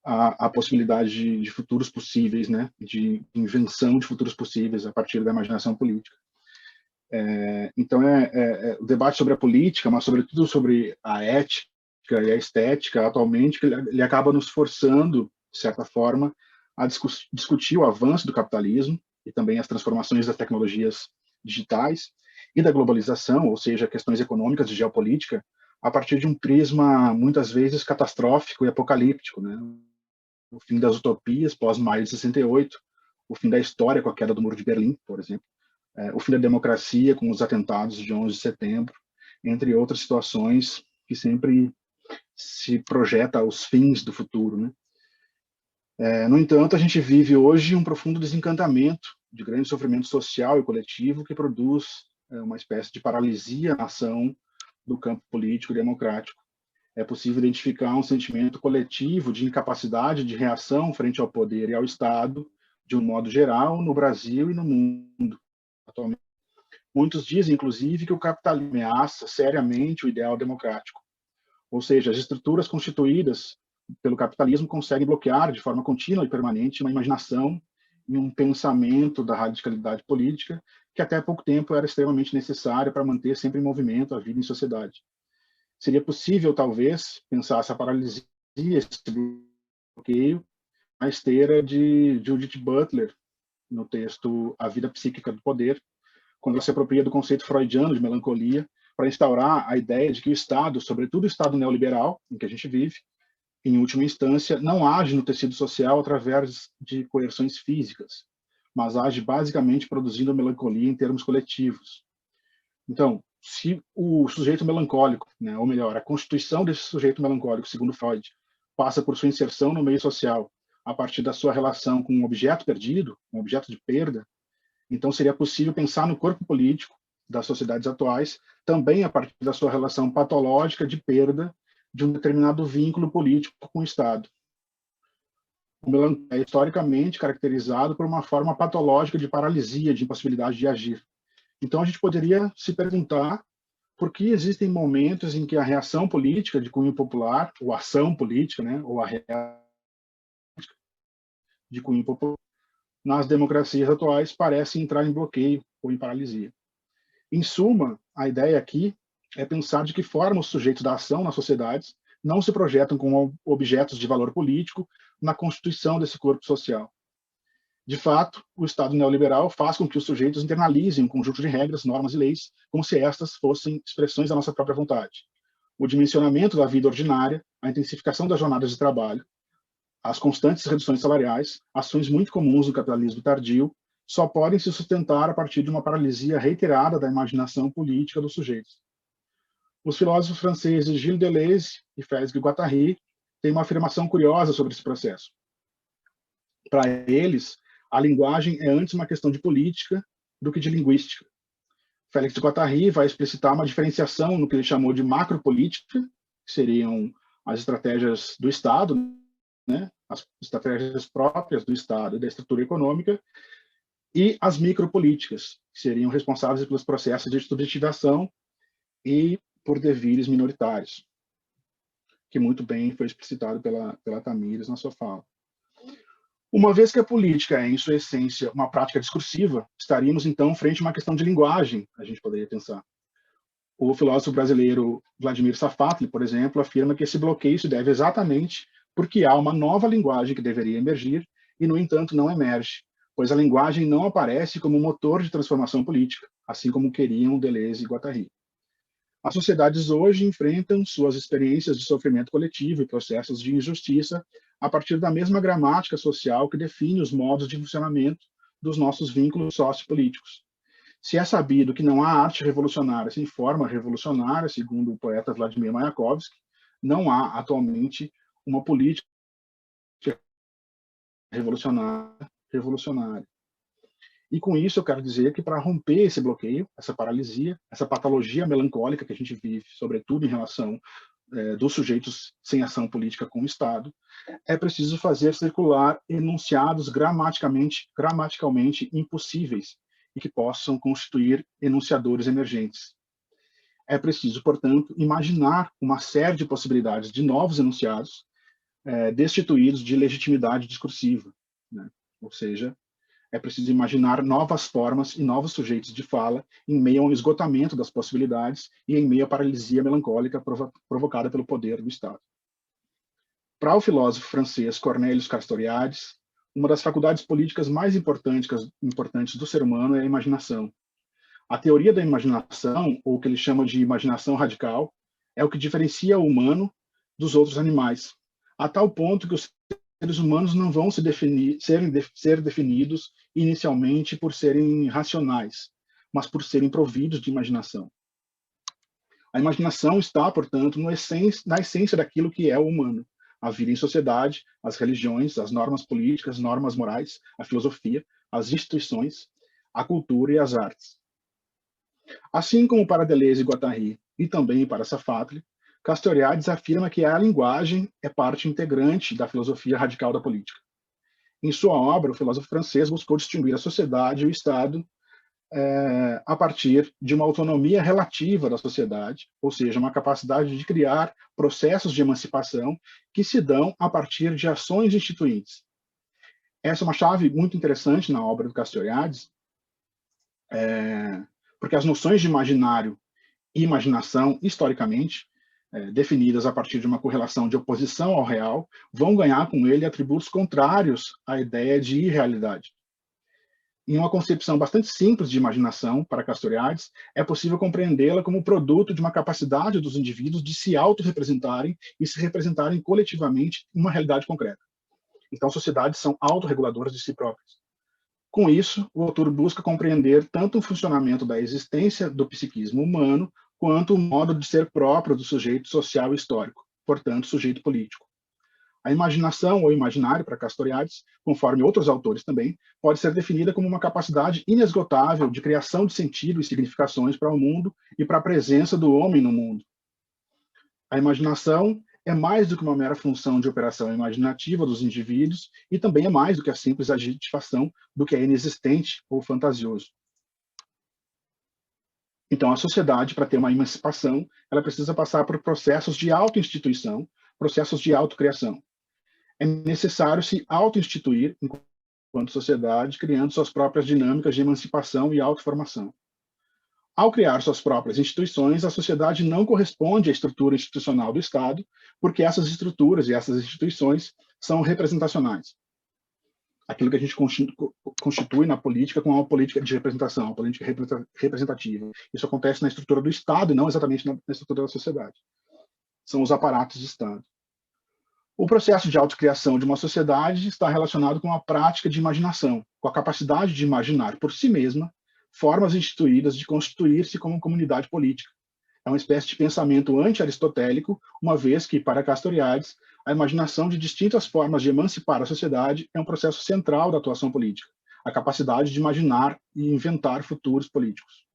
a possibilidade de futuros possíveis, né, de invenção de futuros possíveis a partir da imaginação política. Então, o debate sobre a política, mas sobretudo sobre a ética e a estética, atualmente, ele acaba nos forçando, de certa forma, a discutir o avanço do capitalismo e também as transformações das tecnologias digitais e da globalização, ou seja, questões econômicas e geopolítica, a partir de um prisma, muitas vezes, catastrófico e apocalíptico, né? O fim das utopias pós-maio de 68, o fim da história com a queda do Muro de Berlim, por exemplo, o fim da democracia com os atentados de 11 de setembro, entre outras situações que sempre se projeta aos fins do futuro, né? No entanto, a gente vive hoje um profundo desencantamento de grande sofrimento social e coletivo que produz uma espécie de paralisia na ação do campo político e democrático. É possível identificar um sentimento coletivo de incapacidade de reação frente ao poder e ao Estado, de um modo geral, no Brasil e no mundo atualmente. Muitos dizem, inclusive, que o capitalismo ameaça seriamente o ideal democrático. Ou seja, as estruturas constituídas pelo capitalismo conseguem bloquear de forma contínua e permanente uma imaginação e um pensamento da radicalidade política que até há pouco tempo era extremamente necessária para manter sempre em movimento a vida em sociedade. Seria possível, talvez, pensar essa paralisia, esse bloqueio, na esteira de Judith Butler, no texto A Vida Psíquica do Poder, quando ela se apropria do conceito freudiano de melancolia para instaurar a ideia de que o Estado, sobretudo o Estado neoliberal, em que a gente vive, em última instância, não age no tecido social através de coerções físicas, mas age basicamente produzindo melancolia em termos coletivos. Então, se o sujeito melancólico, né, ou melhor, a constituição desse sujeito melancólico, segundo Freud, passa por sua inserção no meio social a partir da sua relação com um objeto perdido, um objeto de perda, então seria possível pensar no corpo político das sociedades atuais também a partir da sua relação patológica de perda de um determinado vínculo político com o Estado. O melancolia é historicamente caracterizado por uma forma patológica de paralisia, de impossibilidade de agir. Então a gente poderia se perguntar por que existem momentos em que a reação política de cunho popular, ou a ação política, né, ou a reação de cunho popular, nas democracias atuais parece entrar em bloqueio ou em paralisia. Em suma, a ideia aqui é pensar de que forma os sujeitos da ação nas sociedades não se projetam como objetos de valor político na constituição desse corpo social. De fato, o Estado neoliberal faz com que os sujeitos internalizem um conjunto de regras, normas e leis, como se estas fossem expressões da nossa própria vontade. O dimensionamento da vida ordinária, a intensificação das jornadas de trabalho, as constantes reduções salariais, ações muito comuns no capitalismo tardio, só podem se sustentar a partir de uma paralisia reiterada da imaginação política dos sujeitos. Os filósofos franceses Gilles Deleuze e Félix Guattari têm uma afirmação curiosa sobre esse processo. Para eles, a linguagem é antes uma questão de política do que de linguística. Félix Guattari vai explicitar uma diferenciação no que ele chamou de macropolítica, que seriam as estratégias do Estado, né, as estratégias próprias do Estado e da estrutura econômica, e as micropolíticas, que seriam responsáveis pelos processos de subjetivação e por devires minoritários, que muito bem foi explicitado pela Tamires na sua fala. Uma vez que a política é, em sua essência, uma prática discursiva, estaríamos, então, frente a uma questão de linguagem, a gente poderia pensar. O filósofo brasileiro Vladimir Safatli, por exemplo, afirma que esse bloqueio se deve exatamente porque há uma nova linguagem que deveria emergir e, no entanto, não emerge, pois a linguagem não aparece como motor de transformação política, assim como queriam Deleuze e Guattari. As sociedades hoje enfrentam suas experiências de sofrimento coletivo e processos de injustiça a partir da mesma gramática social que define os modos de funcionamento dos nossos vínculos sociopolíticos. Se é sabido que não há arte revolucionária sem forma revolucionária, segundo o poeta Vladimir Mayakovsky, não há atualmente uma política revolucionária. E com isso eu quero dizer que para romper esse bloqueio, essa paralisia, essa patologia melancólica que a gente vive, sobretudo em relação dos sujeitos sem ação política com o Estado, é preciso fazer circular enunciados gramaticalmente impossíveis e que possam constituir enunciadores emergentes. É preciso, portanto, imaginar uma série de possibilidades de novos enunciados destituídos de legitimidade discursiva, né? Ou seja, é preciso imaginar novas formas e novos sujeitos de fala em meio ao esgotamento das possibilidades e em meio à paralisia melancólica provocada pelo poder do Estado. Para o filósofo francês Cornelius Castoriadis, uma das faculdades políticas mais importantes do ser humano é a imaginação. A teoria da imaginação, ou o que ele chama de imaginação radical, é o que diferencia o humano dos outros animais, a tal ponto que os seres humanos não vão ser definidos inicialmente por serem racionais, mas por serem providos de imaginação. A imaginação está, portanto, na essência daquilo que é o humano: a vida em sociedade, as religiões, as normas políticas, normas morais, a filosofia, as instituições, a cultura e as artes. Assim como para Deleuze e Guattari, e também para Safatli, Castoriadis afirma que a linguagem é parte integrante da filosofia radical da política. Em sua obra, o filósofo francês buscou distinguir a sociedade e o Estado a partir de uma autonomia relativa da sociedade, ou seja, uma capacidade de criar processos de emancipação que se dão a partir de ações instituintes. Essa é uma chave muito interessante na obra do Castoriadis, porque as noções de imaginário e imaginação, historicamente, definidas a partir de uma correlação de oposição ao real, vão ganhar com ele atributos contrários à ideia de irrealidade. Em uma concepção bastante simples de imaginação, para Castoriadis, é possível compreendê-la como produto de uma capacidade dos indivíduos de se autorrepresentarem e se representarem coletivamente em uma realidade concreta. Então, sociedades são autorreguladoras de si próprias. Com isso, o autor busca compreender tanto o funcionamento da existência do psiquismo humano, quanto o modo de ser próprio do sujeito social e histórico, portanto, sujeito político. A imaginação ou imaginário, para Castoriadis, conforme outros autores também, pode ser definida como uma capacidade inesgotável de criação de sentido e significações para o mundo e para a presença do homem no mundo. A imaginação é mais do que uma mera função de operação imaginativa dos indivíduos e também é mais do que a simples adjetivação do que é inexistente ou fantasioso. Então, a sociedade, para ter uma emancipação, ela precisa passar por processos de auto-instituição, processos de autocriação. É necessário se auto-instituir enquanto sociedade, criando suas próprias dinâmicas de emancipação e autoformação. Ao criar suas próprias instituições, a sociedade não corresponde à estrutura institucional do Estado, porque essas estruturas e essas instituições são representacionais. Aquilo que a gente constitui na política com uma política de representação, uma política representativa. Isso acontece na estrutura do Estado e não exatamente na estrutura da sociedade. São os aparatos de Estado. O processo de autocriação de uma sociedade está relacionado com a prática de imaginação, com a capacidade de imaginar por si mesma formas instituídas de constituir-se como comunidade política. É uma espécie de pensamento anti-aristotélico, uma vez que, para Castoriadis, a imaginação de distintas formas de emancipar a sociedade é um processo central da atuação política, a capacidade de imaginar e inventar futuros políticos.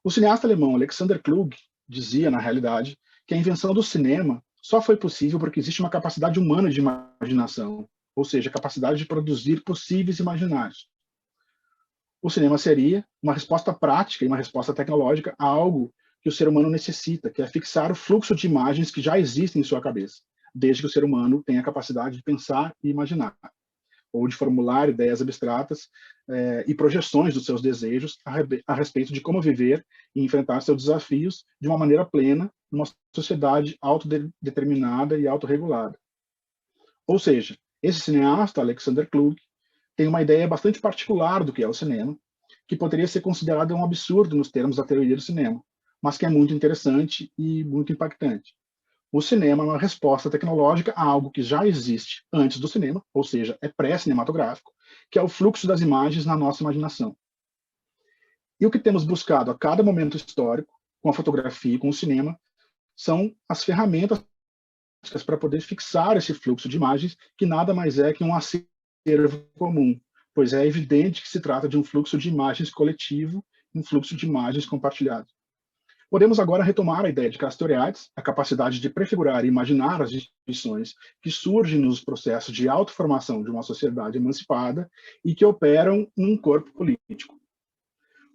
O cineasta alemão Alexander Kluge dizia, na realidade, que a invenção do cinema só foi possível porque existe uma capacidade humana de imaginação, ou seja, a capacidade de produzir possíveis imaginários. O cinema seria uma resposta prática e uma resposta tecnológica a algo que o ser humano necessita, que é fixar o fluxo de imagens que já existem em sua cabeça, desde que o ser humano tenha a capacidade de pensar e imaginar, ou de formular ideias abstratas e projeções dos seus desejos a respeito de como viver e enfrentar seus desafios de uma maneira plena numa sociedade autodeterminada e autorregulada. Ou seja, esse cineasta, Alexander Kluge, tem uma ideia bastante particular do que é o cinema, que poderia ser considerado um absurdo nos termos da teoria do cinema, mas que é muito interessante e muito impactante. O cinema é uma resposta tecnológica a algo que já existe antes do cinema, ou seja, é pré-cinematográfico, que é o fluxo das imagens na nossa imaginação. E o que temos buscado a cada momento histórico, com a fotografia e com o cinema, são as ferramentas para poder fixar esse fluxo de imagens, que nada mais é que um acervo comum, pois é evidente que se trata de um fluxo de imagens coletivo, um fluxo de imagens compartilhado. Podemos agora retomar a ideia de Castoriadis, a capacidade de prefigurar e imaginar as instituições que surgem nos processos de autoformação de uma sociedade emancipada e que operam num corpo político.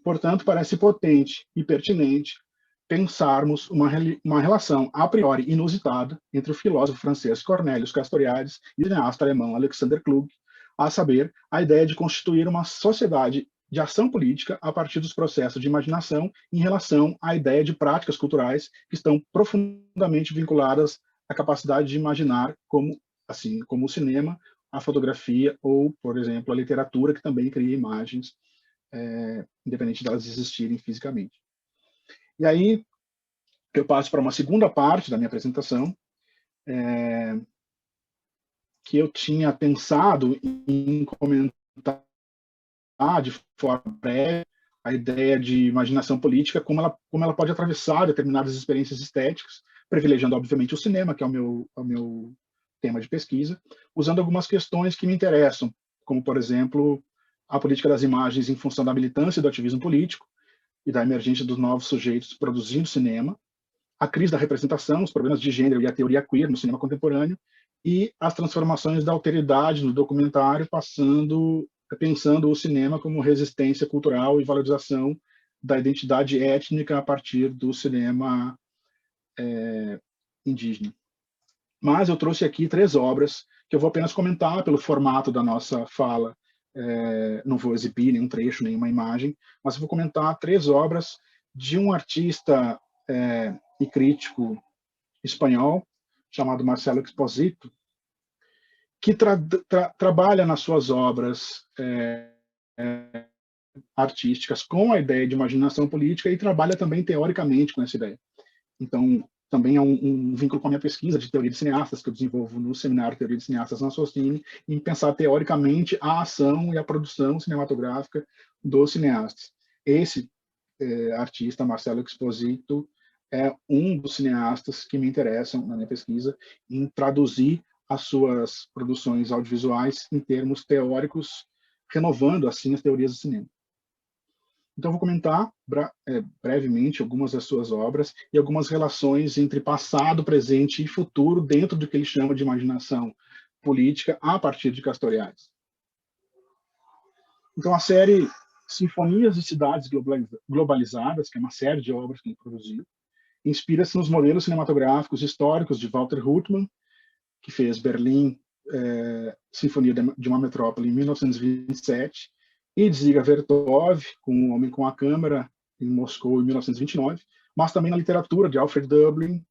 Portanto, parece potente e pertinente pensarmos uma relação a priori inusitada entre o filósofo francês Cornelius Castoriadis e o cineasta alemão Alexander Kluge, a saber, a ideia de constituir uma sociedade de ação política a partir dos processos de imaginação em relação à ideia de práticas culturais que estão profundamente vinculadas à capacidade de imaginar, como o cinema, a fotografia ou, por exemplo, a literatura, que também cria imagens, independente de elas existirem fisicamente. E aí eu passo para uma segunda parte da minha apresentação, que eu tinha pensado em comentar de forma breve a ideia de imaginação política, como ela pode atravessar determinadas experiências estéticas, privilegiando, obviamente, o cinema, que é o meu tema de pesquisa, usando algumas questões que me interessam, como, por exemplo, a política das imagens em função da militância e do ativismo político, e da emergência dos novos sujeitos produzindo cinema, a crise da representação, os problemas de gênero e a teoria queer no cinema contemporâneo, e as transformações da alteridade no documentário, pensando o cinema como resistência cultural e valorização da identidade étnica a partir do cinema indígena. Mas eu trouxe aqui 3 obras que eu vou apenas comentar pelo formato da nossa fala. Não vou exibir nenhum trecho, nenhuma imagem, mas eu vou comentar 3 obras de um artista e crítico espanhol chamado Marcelo Expósito, que trabalha nas suas obras artísticas com a ideia de imaginação política e trabalha também teoricamente com essa ideia. Então, também é um vínculo com a minha pesquisa de teoria de cineastas, que eu desenvolvo no seminário Teoria de Cineastas na SOCINE, em pensar teoricamente a ação e a produção cinematográfica dos cineastas. Esse artista, Marcelo Expósito, é um dos cineastas que me interessam na minha pesquisa em traduzir as suas produções audiovisuais em termos teóricos, renovando assim as teorias do cinema. Então, eu vou comentar brevemente algumas das suas obras e algumas relações entre passado, presente e futuro dentro do que ele chama de imaginação política a partir de Castoriadis. Então, a série Sinfonias de Cidades Globalizadas, que é uma série de obras que ele produziu, inspira-se nos modelos cinematográficos históricos de Walter Hutman, que fez Berlim, Sinfonia de uma Metrópole, em 1927, e Dziga Vertov, com O Homem com a Câmera, em Moscou, em 1929, mas também na literatura de Alfred Dublin,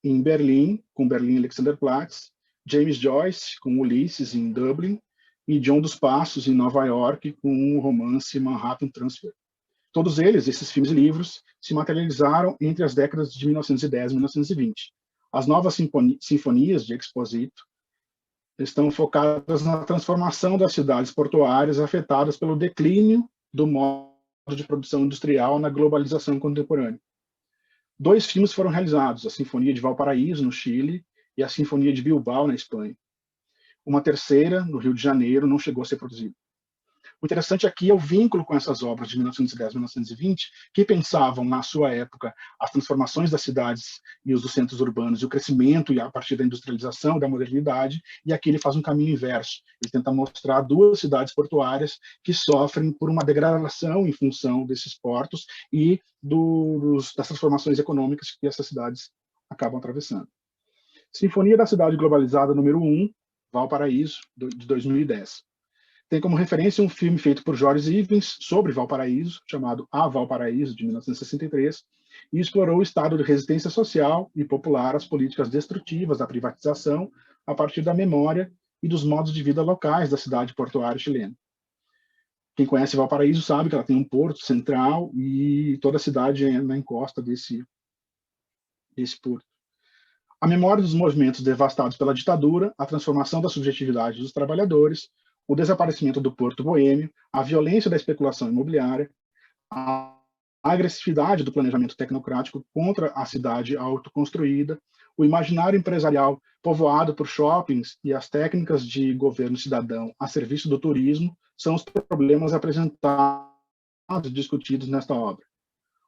em Berlim, com Berlim Alexanderplatz, James Joyce, com Ulisses, em Dublin, e John dos Passos, em Nova York, com o romance Manhattan Transfer. Todos eles, esses filmes e livros, se materializaram entre as décadas de 1910 e 1920. As novas sinfonias de Expósito estão focadas na transformação das cidades portuárias afetadas pelo declínio do modo de produção industrial na globalização contemporânea. 2 filmes foram realizados, a Sinfonia de Valparaíso, no Chile, e a Sinfonia de Bilbao, na Espanha. Uma terceira, no Rio de Janeiro, não chegou a ser produzida. O interessante aqui é o vínculo com essas obras de 1910 e 1920, que pensavam, na sua época, as transformações das cidades e os dos centros urbanos, e o crescimento a partir da industrialização, da modernidade, e aqui ele faz um caminho inverso. Ele tenta mostrar 2 cidades portuárias que sofrem por uma degradação em função desses portos e das transformações econômicas que essas cidades acabam atravessando. Sinfonia da Cidade Globalizada, número 1, Valparaíso, de 2010. Tem como referência um filme feito por George Ivens sobre Valparaíso, chamado A Valparaíso, de 1963, e explorou o estado de resistência social e popular às políticas destrutivas da privatização a partir da memória e dos modos de vida locais da cidade portuária chilena. Quem conhece Valparaíso sabe que ela tem um porto central e toda a cidade é na encosta desse porto. A memória dos movimentos devastados pela ditadura, a transformação da subjetividade dos trabalhadores, o desaparecimento do Porto Boêmio, a violência da especulação imobiliária, a agressividade do planejamento tecnocrático contra a cidade autoconstruída, o imaginário empresarial povoado por shoppings e as técnicas de governo cidadão a serviço do turismo são os problemas apresentados e discutidos nesta obra.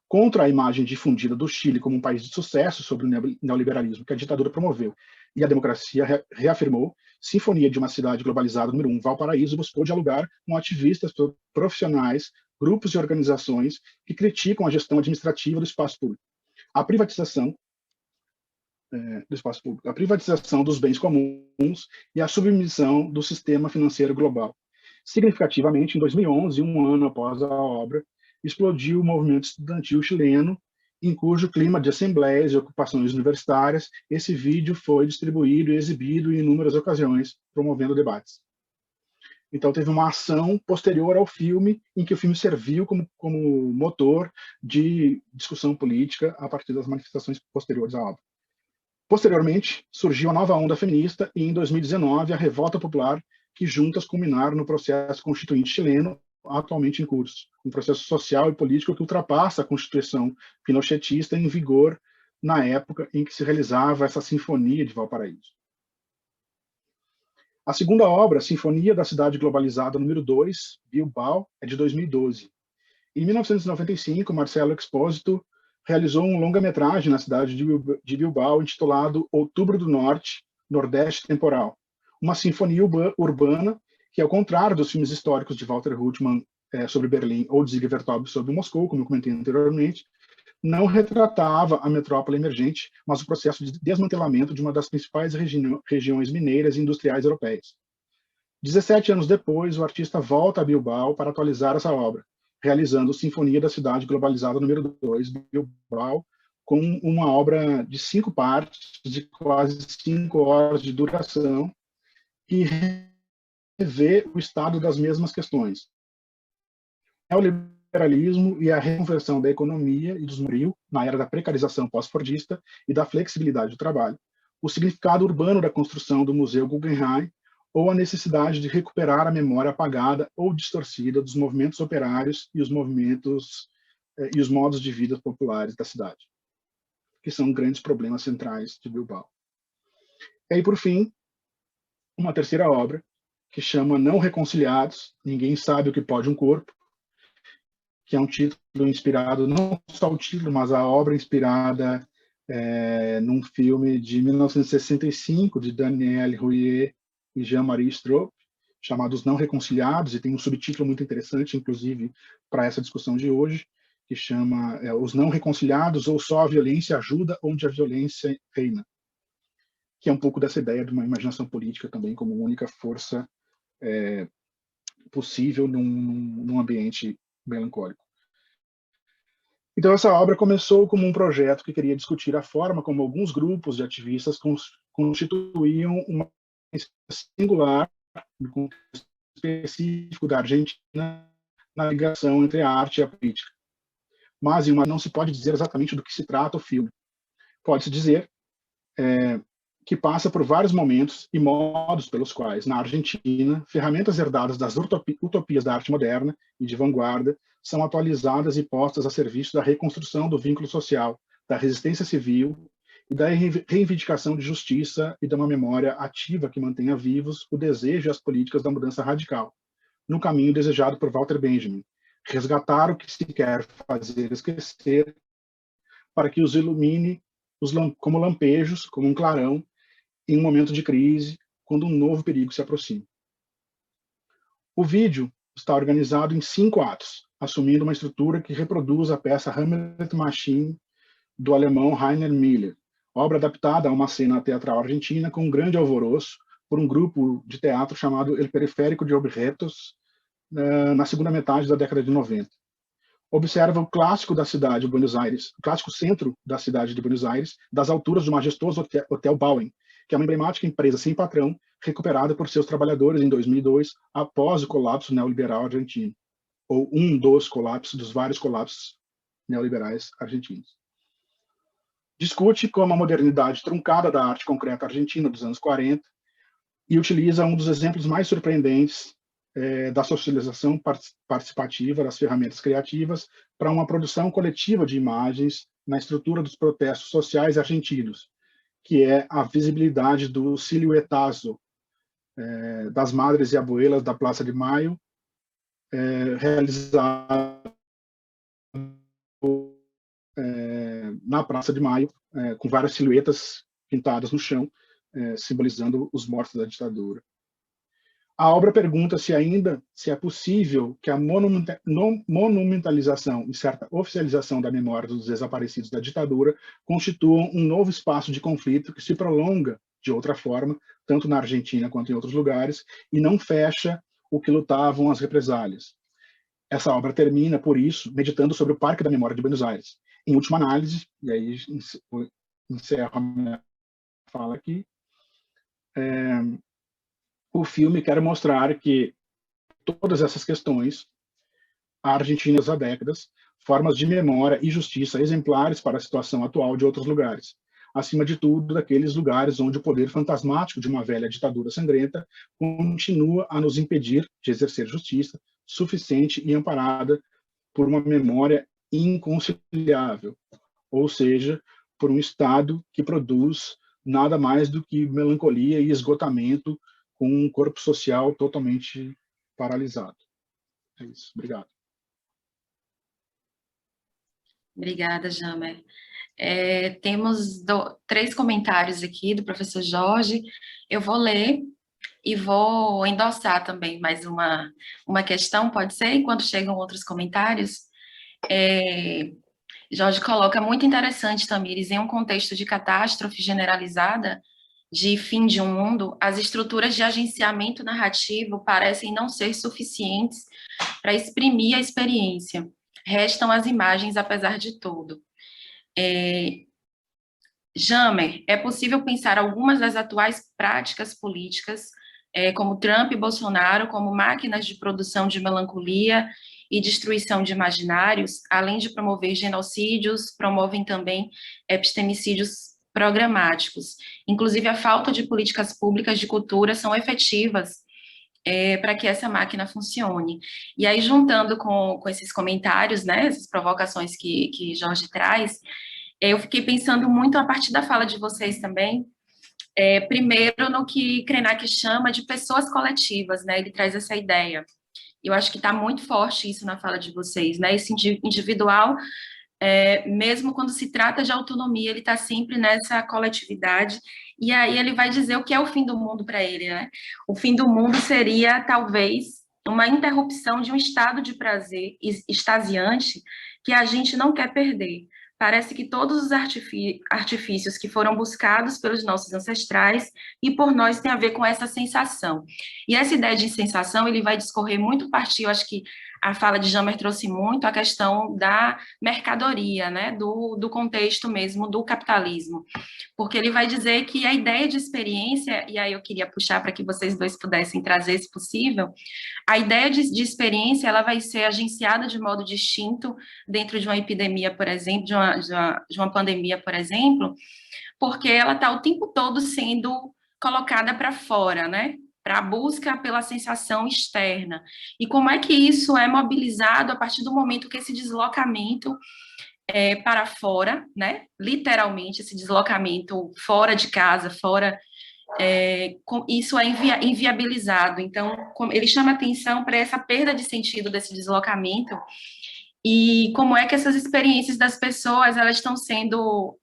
Contra a imagem difundida do Chile como um país de sucesso sobre o neoliberalismo que a ditadura promoveu e a democracia reafirmou, Sinfonia de uma Cidade Globalizada, número 1, Valparaíso, buscou dialogar com ativistas profissionais grupos e organizações que criticam a gestão administrativa do espaço público, a privatização do espaço público, a privatização dos bens comuns e a submissão do sistema financeiro global. Significativamente, em 2011, um ano após a obra, explodiu o movimento estudantil chileno, em cujo clima de assembleias e ocupações universitárias, esse vídeo foi distribuído e exibido em inúmeras ocasiões, promovendo debates. Então, teve uma ação posterior ao filme, em que o filme serviu como motor de discussão política a partir das manifestações posteriores à obra. Posteriormente, surgiu a nova onda feminista e, em 2019, a revolta popular, que juntas culminaram no processo constituinte chileno, atualmente em curso. Um processo social e político que ultrapassa a Constituição pinochetista em vigor na época em que se realizava essa Sinfonia de Valparaíso. A segunda obra, Sinfonia da Cidade Globalizada número 2, Bilbao, é de 2012. Em 1995, Marcelo Expósito realizou um longa-metragem na cidade de Bilbao intitulado Outubro do Norte, Nordeste Temporal, uma sinfonia urbana que, ao contrário dos filmes históricos de Walter Ruttmann sobre Berlim ou de Ziegler Vertov sobre Moscou, como eu comentei anteriormente, não retratava a metrópole emergente, mas o processo de desmantelamento de uma das principais regiões mineiras e industriais europeias. 17 anos depois, o artista volta a Bilbao para atualizar essa obra, realizando Sinfonia da Cidade Globalizada número 2, Bilbao, com uma obra de 5 partes, de quase 5 horas de duração, que revê o estado das mesmas questões. É o liberalismo e a reconversão da economia e dos meios na era da precarização pós-fordista e da flexibilidade do trabalho, o significado urbano da construção do Museu Guggenheim ou a necessidade de recuperar a memória apagada ou distorcida dos movimentos operários e os movimentos e os modos de vida populares da cidade, que são grandes problemas centrais de Bilbao. E aí, por fim, uma terceira obra, que chama Não Reconciliados, Ninguém Sabe o que Pode um Corpo, que é um título inspirado, não só o título, mas a obra inspirada num filme de 1965, de Daniel Rouillet e Jean-Marie Stroop, chamado Os Não Reconciliados, e tem um subtítulo muito interessante, inclusive, para essa discussão de hoje, que chama Os Não Reconciliados ou Só a Violência Ajuda Onde a Violência Reina, que é um pouco dessa ideia de uma imaginação política também como única força possível num ambiente melancólico. Então, essa obra começou como um projeto que queria discutir a forma como alguns grupos de ativistas constituíam uma singular, no contexto específico da Argentina, na ligação entre a arte e a política. Mas não se pode dizer exatamente do que se trata o filme. Pode-se dizer que passa por vários momentos e modos pelos quais, na Argentina, ferramentas herdadas das utopias da arte moderna e de vanguarda são atualizadas e postas a serviço da reconstrução do vínculo social, da resistência civil e da reivindicação de justiça e de uma memória ativa que mantenha vivos o desejo e as políticas da mudança radical, no caminho desejado por Walter Benjamin, resgatar o que se quer fazer esquecer para que os ilumine como lampejos, como um clarão, em um momento de crise, quando um novo perigo se aproxima. O vídeo está organizado em 5 atos, assumindo uma estrutura que reproduz a peça Hamlet Machine, do alemão Rainer Miller, obra adaptada a uma cena teatral argentina com um grande alvoroço por um grupo de teatro chamado El Periférico de Objetos, na segunda metade da década de 90. Observa o clássico da cidade de Buenos Aires, o clássico centro da cidade de Buenos Aires, das alturas do majestoso Hotel Bauen, que é uma emblemática empresa sem patrão, recuperada por seus trabalhadores em 2002, após o colapso neoliberal argentino, ou um dos colapsos, dos vários colapsos neoliberais argentinos. Discute como a modernidade truncada da arte concreta argentina dos anos 40 e utiliza um dos exemplos mais surpreendentes da socialização participativa das ferramentas criativas para uma produção coletiva de imagens na estrutura dos protestos sociais argentinos, que é a visibilidade do silhuetazo das madres e abuelas da Praça de Maio, realizado na Praça de Maio, com várias silhuetas pintadas no chão, simbolizando os mortos da ditadura. A obra pergunta se é possível que a monumentalização e certa oficialização da memória dos desaparecidos da ditadura constituam um novo espaço de conflito que se prolonga de outra forma, tanto na Argentina quanto em outros lugares, e não fecha o que lutavam as represálias. Essa obra termina, por isso, meditando sobre o Parque da Memória de Buenos Aires. Em última análise, e aí encerro a minha fala aqui, o filme quer mostrar que todas essas questões, a Argentina há décadas, formas de memória e justiça exemplares para a situação atual de outros lugares. Acima de tudo, daqueles lugares onde o poder fantasmático de uma velha ditadura sangrenta continua a nos impedir de exercer justiça suficiente e amparada por uma memória inconciliável, ou seja, por um Estado que produz nada mais do que melancolia e esgotamento, com um corpo social totalmente paralisado. É isso. Obrigado. Obrigada, Jamer. Temos 3 comentários aqui do professor Jorge. Eu vou ler e vou endossar também mais uma questão, pode ser? Enquanto chegam outros comentários. Jorge coloca, muito interessante, Tamires, em um contexto de catástrofe generalizada, de fim de um mundo, as estruturas de agenciamento narrativo parecem não ser suficientes para exprimir a experiência. Restam as imagens, apesar de tudo. Jamer, é possível pensar algumas das atuais práticas políticas, como Trump e Bolsonaro, como máquinas de produção de melancolia e destruição de imaginários, além de promover genocídios, promovem também epistemicídios programáticos. Inclusive, a falta de políticas públicas de cultura são efetivas para que essa máquina funcione. E aí, juntando com esses comentários, né, essas provocações que Jorge traz, eu fiquei pensando muito a partir da fala de vocês também, primeiro no que Krenak chama de pessoas coletivas, né, ele traz essa ideia. Eu acho que está muito forte isso na fala de vocês, né, esse individual, mesmo quando se trata de autonomia, ele está sempre nessa coletividade, e aí ele vai dizer o que é o fim do mundo para ele, né? O fim do mundo seria, talvez, uma interrupção de um estado de prazer extasiante que a gente não quer perder. Parece que todos os artifícios que foram buscados pelos nossos ancestrais e por nós tem a ver com essa sensação. E essa ideia de sensação, ele vai discorrer muito a partir, eu acho que a fala de Jamer trouxe muito a questão da mercadoria, né, do contexto mesmo do capitalismo, porque ele vai dizer que a ideia de experiência, e aí eu queria puxar para que vocês dois pudessem trazer, se possível, a ideia de experiência, ela vai ser agenciada de modo distinto dentro de uma epidemia, por exemplo, de uma pandemia, por exemplo, porque ela está o tempo todo sendo colocada para fora, né, para a busca pela sensação externa. E como é que isso é mobilizado a partir do momento que esse deslocamento para fora, né? Literalmente, esse deslocamento fora de casa, fora, isso é inviabilizado. Então, ele chama atenção para essa perda de sentido desse deslocamento e como é que essas experiências das pessoas, elas estão sendo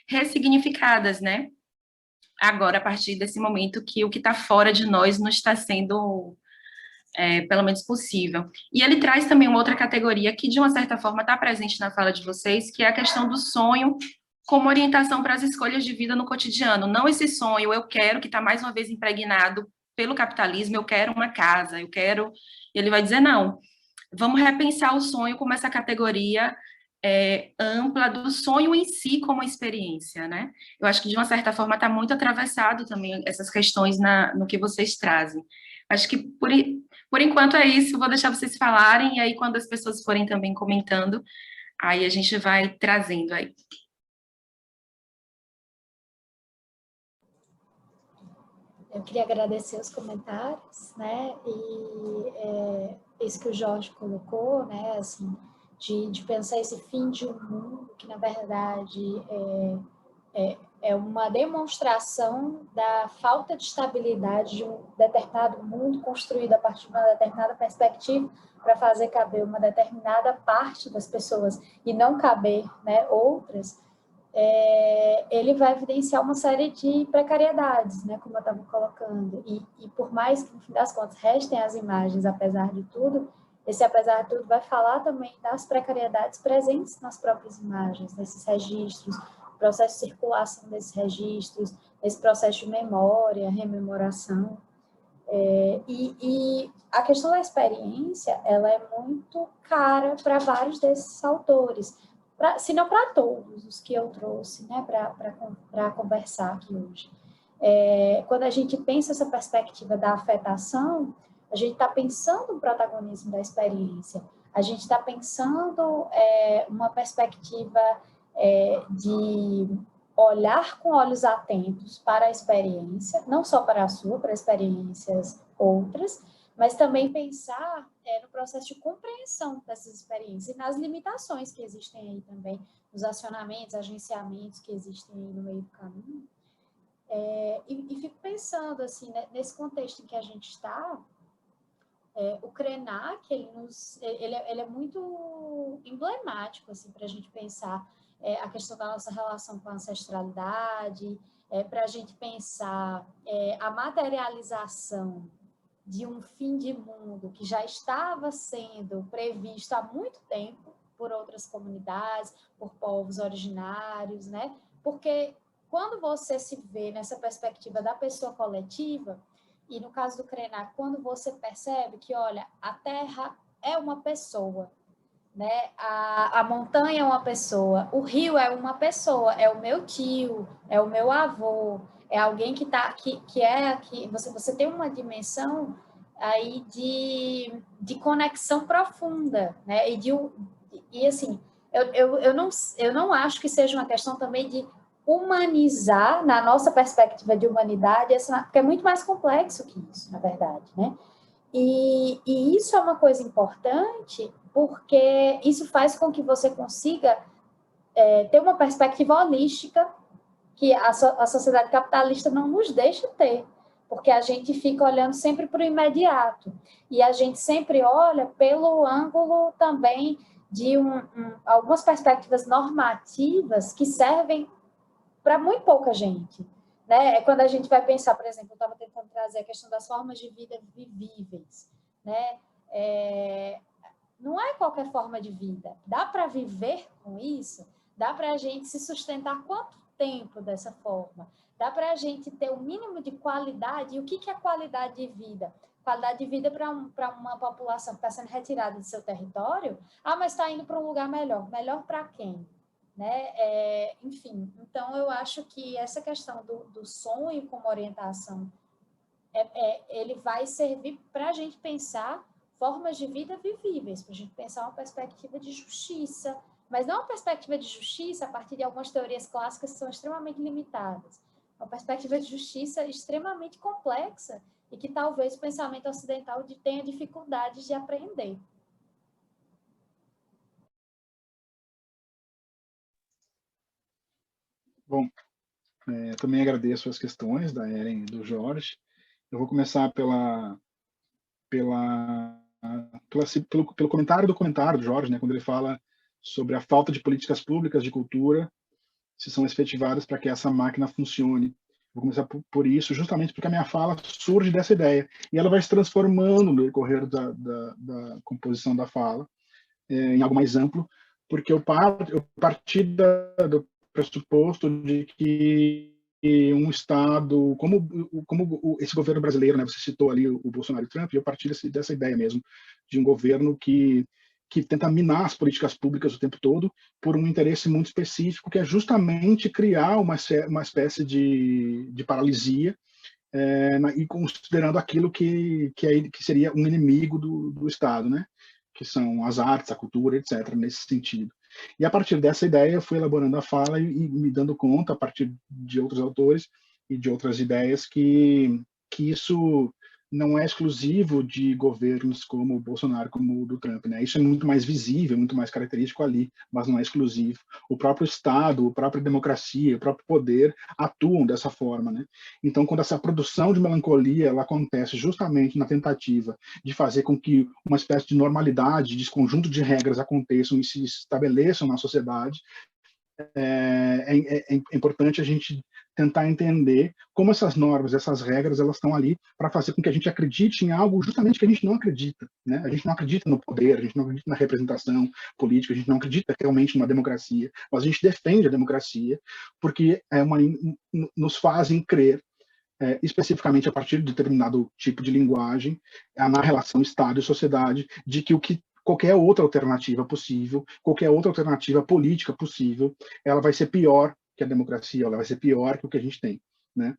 ressignificadas, né? Agora, a partir desse momento que o que está fora de nós não está sendo, pelo menos, possível. E ele traz também uma outra categoria que, de uma certa forma, está presente na fala de vocês, que é a questão do sonho como orientação para as escolhas de vida no cotidiano. Não esse sonho, eu quero, que está mais uma vez impregnado pelo capitalismo, eu quero uma casa, eu quero... Ele vai dizer, não, vamos repensar o sonho como essa categoria ampla do sonho em si como experiência, né? Eu acho que, de uma certa forma, está muito atravessado também essas questões no que vocês trazem. Acho que, por enquanto, é isso. Vou deixar vocês falarem, e aí, quando as pessoas forem também comentando, aí a gente vai trazendo aí. Eu queria agradecer os comentários, né? E isso que o Jorge colocou, né? Assim, de pensar esse fim de um mundo que, na verdade, é uma demonstração da falta de estabilidade de um determinado mundo construído a partir de uma determinada perspectiva para fazer caber uma determinada parte das pessoas e não caber, né, outras. ele vai evidenciar uma série de precariedades, né, como eu estava colocando, e por mais que, no fim das contas, restem as imagens, apesar de tudo, esse apesar de tudo vai falar também das precariedades presentes nas próprias imagens, nesses registros, processo de circulação desses registros, esse processo de memória, rememoração. E a questão da experiência, ela é muito cara para vários desses autores, se não para todos os que eu trouxe, né, para conversar aqui hoje. Quando a gente pensa essa perspectiva da afetação, a gente está pensando o protagonismo da experiência, a gente está pensando uma perspectiva de olhar com olhos atentos para a experiência, não só para a sua, para experiências outras, mas também pensar no processo de compreensão dessas experiências e nas limitações que existem aí também, nos acionamentos, agenciamentos que existem aí no meio do caminho. E fico pensando, assim, né, nesse contexto em que a gente está, o Krenak, ele é muito emblemático, assim, para a gente pensar a questão da nossa relação com a ancestralidade, para a gente pensar a materialização de um fim de mundo que já estava sendo previsto há muito tempo por outras comunidades, por povos originários, né? Porque quando você se vê nessa perspectiva da pessoa coletiva, e no caso do Krenak, quando você percebe que, olha, a Terra é uma pessoa, né? A montanha é uma pessoa, o rio é uma pessoa, é o meu tio, é o meu avô, é alguém que está aqui, você tem uma dimensão aí de conexão profunda, né? E assim, eu não acho que seja uma questão também de humanizar, na nossa perspectiva de humanidade, porque é muito mais complexo que isso, na verdade, né? E isso é uma coisa importante, porque isso faz com que você consiga ter uma perspectiva holística que a sociedade capitalista não nos deixa ter, porque a gente fica olhando sempre para o imediato, e a gente sempre olha pelo ângulo também de algumas perspectivas normativas que servem para muito pouca gente. Né? Quando a gente vai pensar, por exemplo, eu estava tentando trazer a questão das formas de vida vivíveis, né? Não é qualquer forma de vida. Dá para viver com isso? Dá para a gente se sustentar quanto tempo dessa forma? Dá para a gente ter o mínimo de qualidade? E o que é qualidade de vida? Qualidade de vida para uma população que está sendo retirada do seu território? Mas está indo para um lugar melhor. Melhor para quem? Né? Enfim, então eu acho que essa questão do sonho como orientação, ele vai servir para a gente pensar formas de vida vivíveis, para a gente pensar uma perspectiva de justiça, mas não uma perspectiva de justiça a partir de algumas teorias clássicas que são extremamente limitadas, uma perspectiva de justiça extremamente complexa e que talvez o pensamento ocidental tenha dificuldades de aprender. Bom, também agradeço as questões da Ellen e do Jorge. Eu vou começar pelo comentário do Jorge, né, quando ele fala sobre a falta de políticas públicas de cultura, se são efetivadas para que essa máquina funcione. Vou começar por isso, justamente porque a minha fala surge dessa ideia, e ela vai se transformando no decorrer da composição da fala, em algo mais amplo, porque eu parti do pressuposto de que um Estado, como esse governo brasileiro, né, você citou ali o Bolsonaro e o Trump, eu parti dessa ideia mesmo, de um governo que tenta minar as políticas públicas o tempo todo por um interesse muito específico, que é justamente criar uma espécie de paralisia, e considerando aquilo que seria um inimigo do Estado, né? Que são as artes, a cultura, etc., nesse sentido. E a partir dessa ideia, eu fui elaborando a fala e me dando conta, a partir de outros autores e de outras ideias, que isso não é exclusivo de governos como o Bolsonaro, como o do Trump, né? Isso é muito mais visível, muito mais característico ali, mas não é exclusivo. O próprio Estado, a própria democracia, o próprio poder atuam dessa forma, né? Então, quando essa produção de melancolia ela acontece justamente na tentativa de fazer com que uma espécie de normalidade, de conjunto de regras aconteçam e se estabeleçam na sociedade, importante a gente tentar entender como essas normas, essas regras, elas estão ali para fazer com que a gente acredite em algo justamente que a gente não acredita, né? A gente não acredita no poder, a gente não acredita na representação política, a gente não acredita realmente numa democracia, mas a gente defende a democracia porque nos fazem crer, especificamente a partir de determinado tipo de linguagem, na relação Estado e sociedade, de que qualquer outra alternativa possível, qualquer outra alternativa política possível, ela vai ser pior que a democracia, ela vai ser pior que o que a gente tem, né?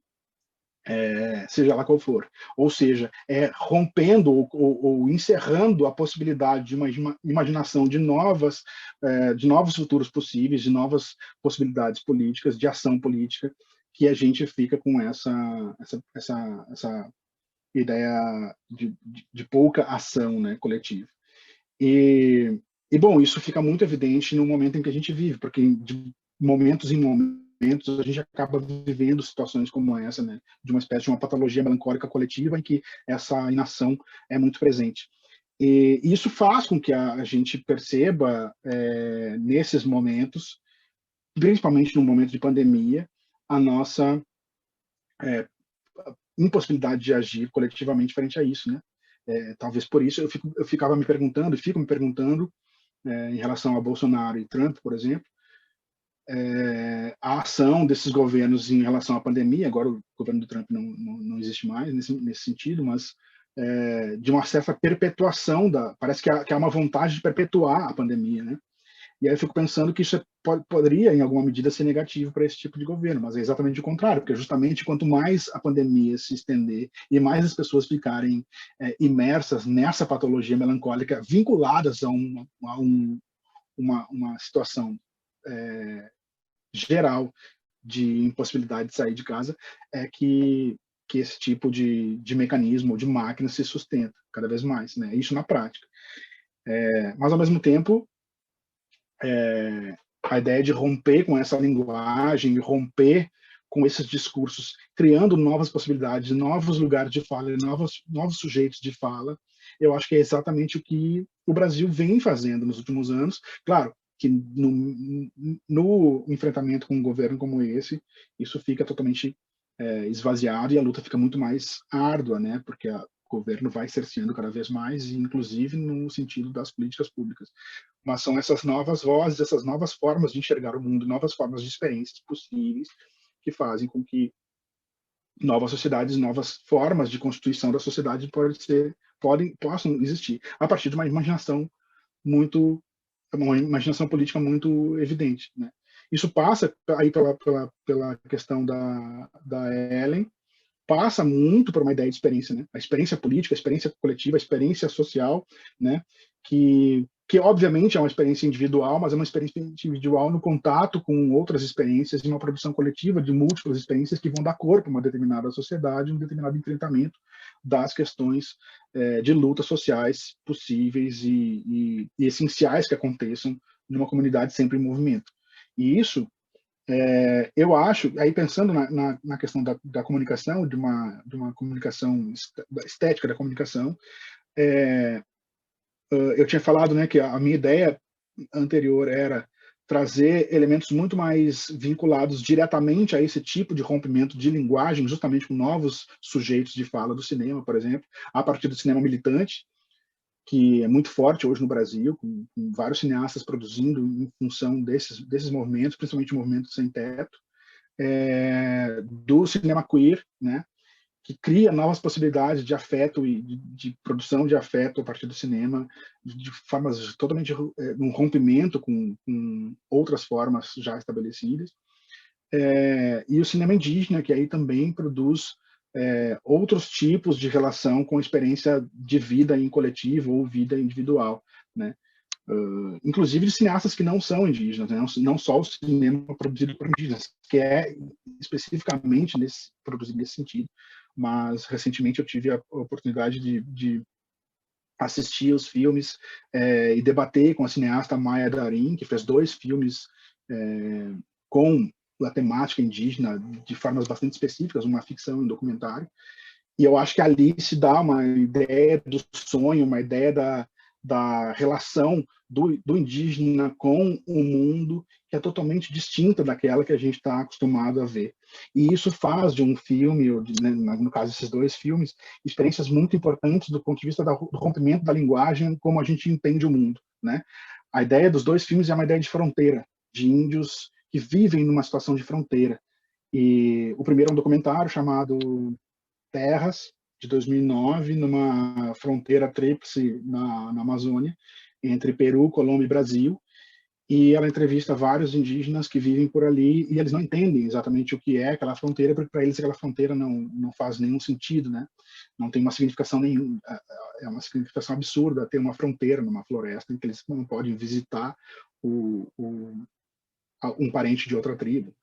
Seja lá qual for. Ou seja, rompendo ou encerrando a possibilidade de uma imaginação de novos futuros possíveis, de novas possibilidades políticas, de ação política, que a gente fica com essa ideia de pouca ação, né, coletiva. E, bom, isso fica muito evidente no momento em que a gente vive, porque de momentos em momentos a gente acaba vivendo situações como essa, né, de uma espécie de uma patologia melancólica coletiva em que essa inação é muito presente. E isso faz com que a gente perceba, nesses momentos, principalmente no momento de pandemia, a nossa impossibilidade de agir coletivamente frente a isso, né? Talvez por isso eu ficava me perguntando, e fico me perguntando, em relação a Bolsonaro e Trump, por exemplo, a ação desses governos em relação à pandemia. Agora o governo do Trump não existe mais nesse sentido, mas de uma certa perpetuação, parece que há uma vontade de perpetuar a pandemia, né? E aí eu fico pensando que isso poderia, em alguma medida, ser negativo para esse tipo de governo, mas é exatamente o contrário, porque justamente quanto mais a pandemia se estender e mais as pessoas ficarem imersas nessa patologia melancólica, vinculadas a uma situação geral de impossibilidade de sair de casa, que esse tipo de mecanismo, de máquina, se sustenta cada vez mais, né? Isso na prática. Mas, ao mesmo tempo, a ideia de romper com essa linguagem, romper com esses discursos, criando novas possibilidades, novos lugares de fala, novos sujeitos de fala, eu acho que é exatamente o que o Brasil vem fazendo nos últimos anos. Claro que no enfrentamento com um governo como esse, isso fica totalmente esvaziado e a luta fica muito mais árdua, né? Porque o governo vai cerceando cada vez mais, inclusive no sentido das políticas públicas. Mas são essas novas vozes, essas novas formas de enxergar o mundo, novas formas de experiências possíveis que fazem com que novas sociedades, novas formas de constituição da sociedade possam existir a partir de uma imaginação política muito evidente, né? Isso passa aí pela questão da Ellen, passa muito por uma ideia de experiência, né? A experiência política, a experiência coletiva, a experiência social, né? Que obviamente é uma experiência individual, mas é uma experiência individual no contato com outras experiências, de uma produção coletiva de múltiplas experiências que vão dar corpo a uma determinada sociedade, um determinado enfrentamento das questões de lutas sociais possíveis e essenciais que aconteçam numa comunidade sempre em movimento. E isso, eu acho, aí pensando na questão da comunicação, de uma comunicação, da estética da comunicação, eu tinha falado, né, que a minha ideia anterior era trazer elementos muito mais vinculados diretamente a esse tipo de rompimento de linguagem, justamente com novos sujeitos de fala do cinema, por exemplo, a partir do cinema militante, que é muito forte hoje no Brasil, com vários cineastas produzindo em função desses movimentos, principalmente o movimento sem teto, do cinema queer, né, que cria novas possibilidades de afeto e de produção de afeto a partir do cinema, de formas totalmente um rompimento com outras formas já estabelecidas. E o cinema indígena, que aí também produz outros tipos de relação com experiência de vida em coletivo ou vida individual, né? Inclusive de cineastas que não são indígenas, né? Não só o cinema produzido por indígenas, que é especificamente produzido nesse sentido. Mas recentemente eu tive a oportunidade de assistir os filmes e debater com a cineasta Maya Darin, que fez 2 filmes com a temática indígena de formas bastante específicas, uma ficção e um documentário. E eu acho que ali se dá uma ideia do sonho, uma ideia da relação do indígena com o mundo, que é totalmente distinta daquela que a gente está acostumado a ver. E isso faz de um filme, né, no caso esses dois filmes, experiências muito importantes do ponto de vista do rompimento da linguagem, como a gente entende o mundo, né? A ideia dos dois filmes é uma ideia de fronteira, de índios que vivem numa situação de fronteira. E o primeiro é um documentário chamado Terras, de 2009, numa fronteira tríplice na Amazônia, entre Peru, Colômbia e Brasil, e ela entrevista vários indígenas que vivem por ali e eles não entendem exatamente o que é aquela fronteira, porque para eles aquela fronteira não faz nenhum sentido, né? Não tem uma significação nenhuma, é uma significação absurda ter uma fronteira numa floresta em que eles não podem visitar um parente de outra tribo.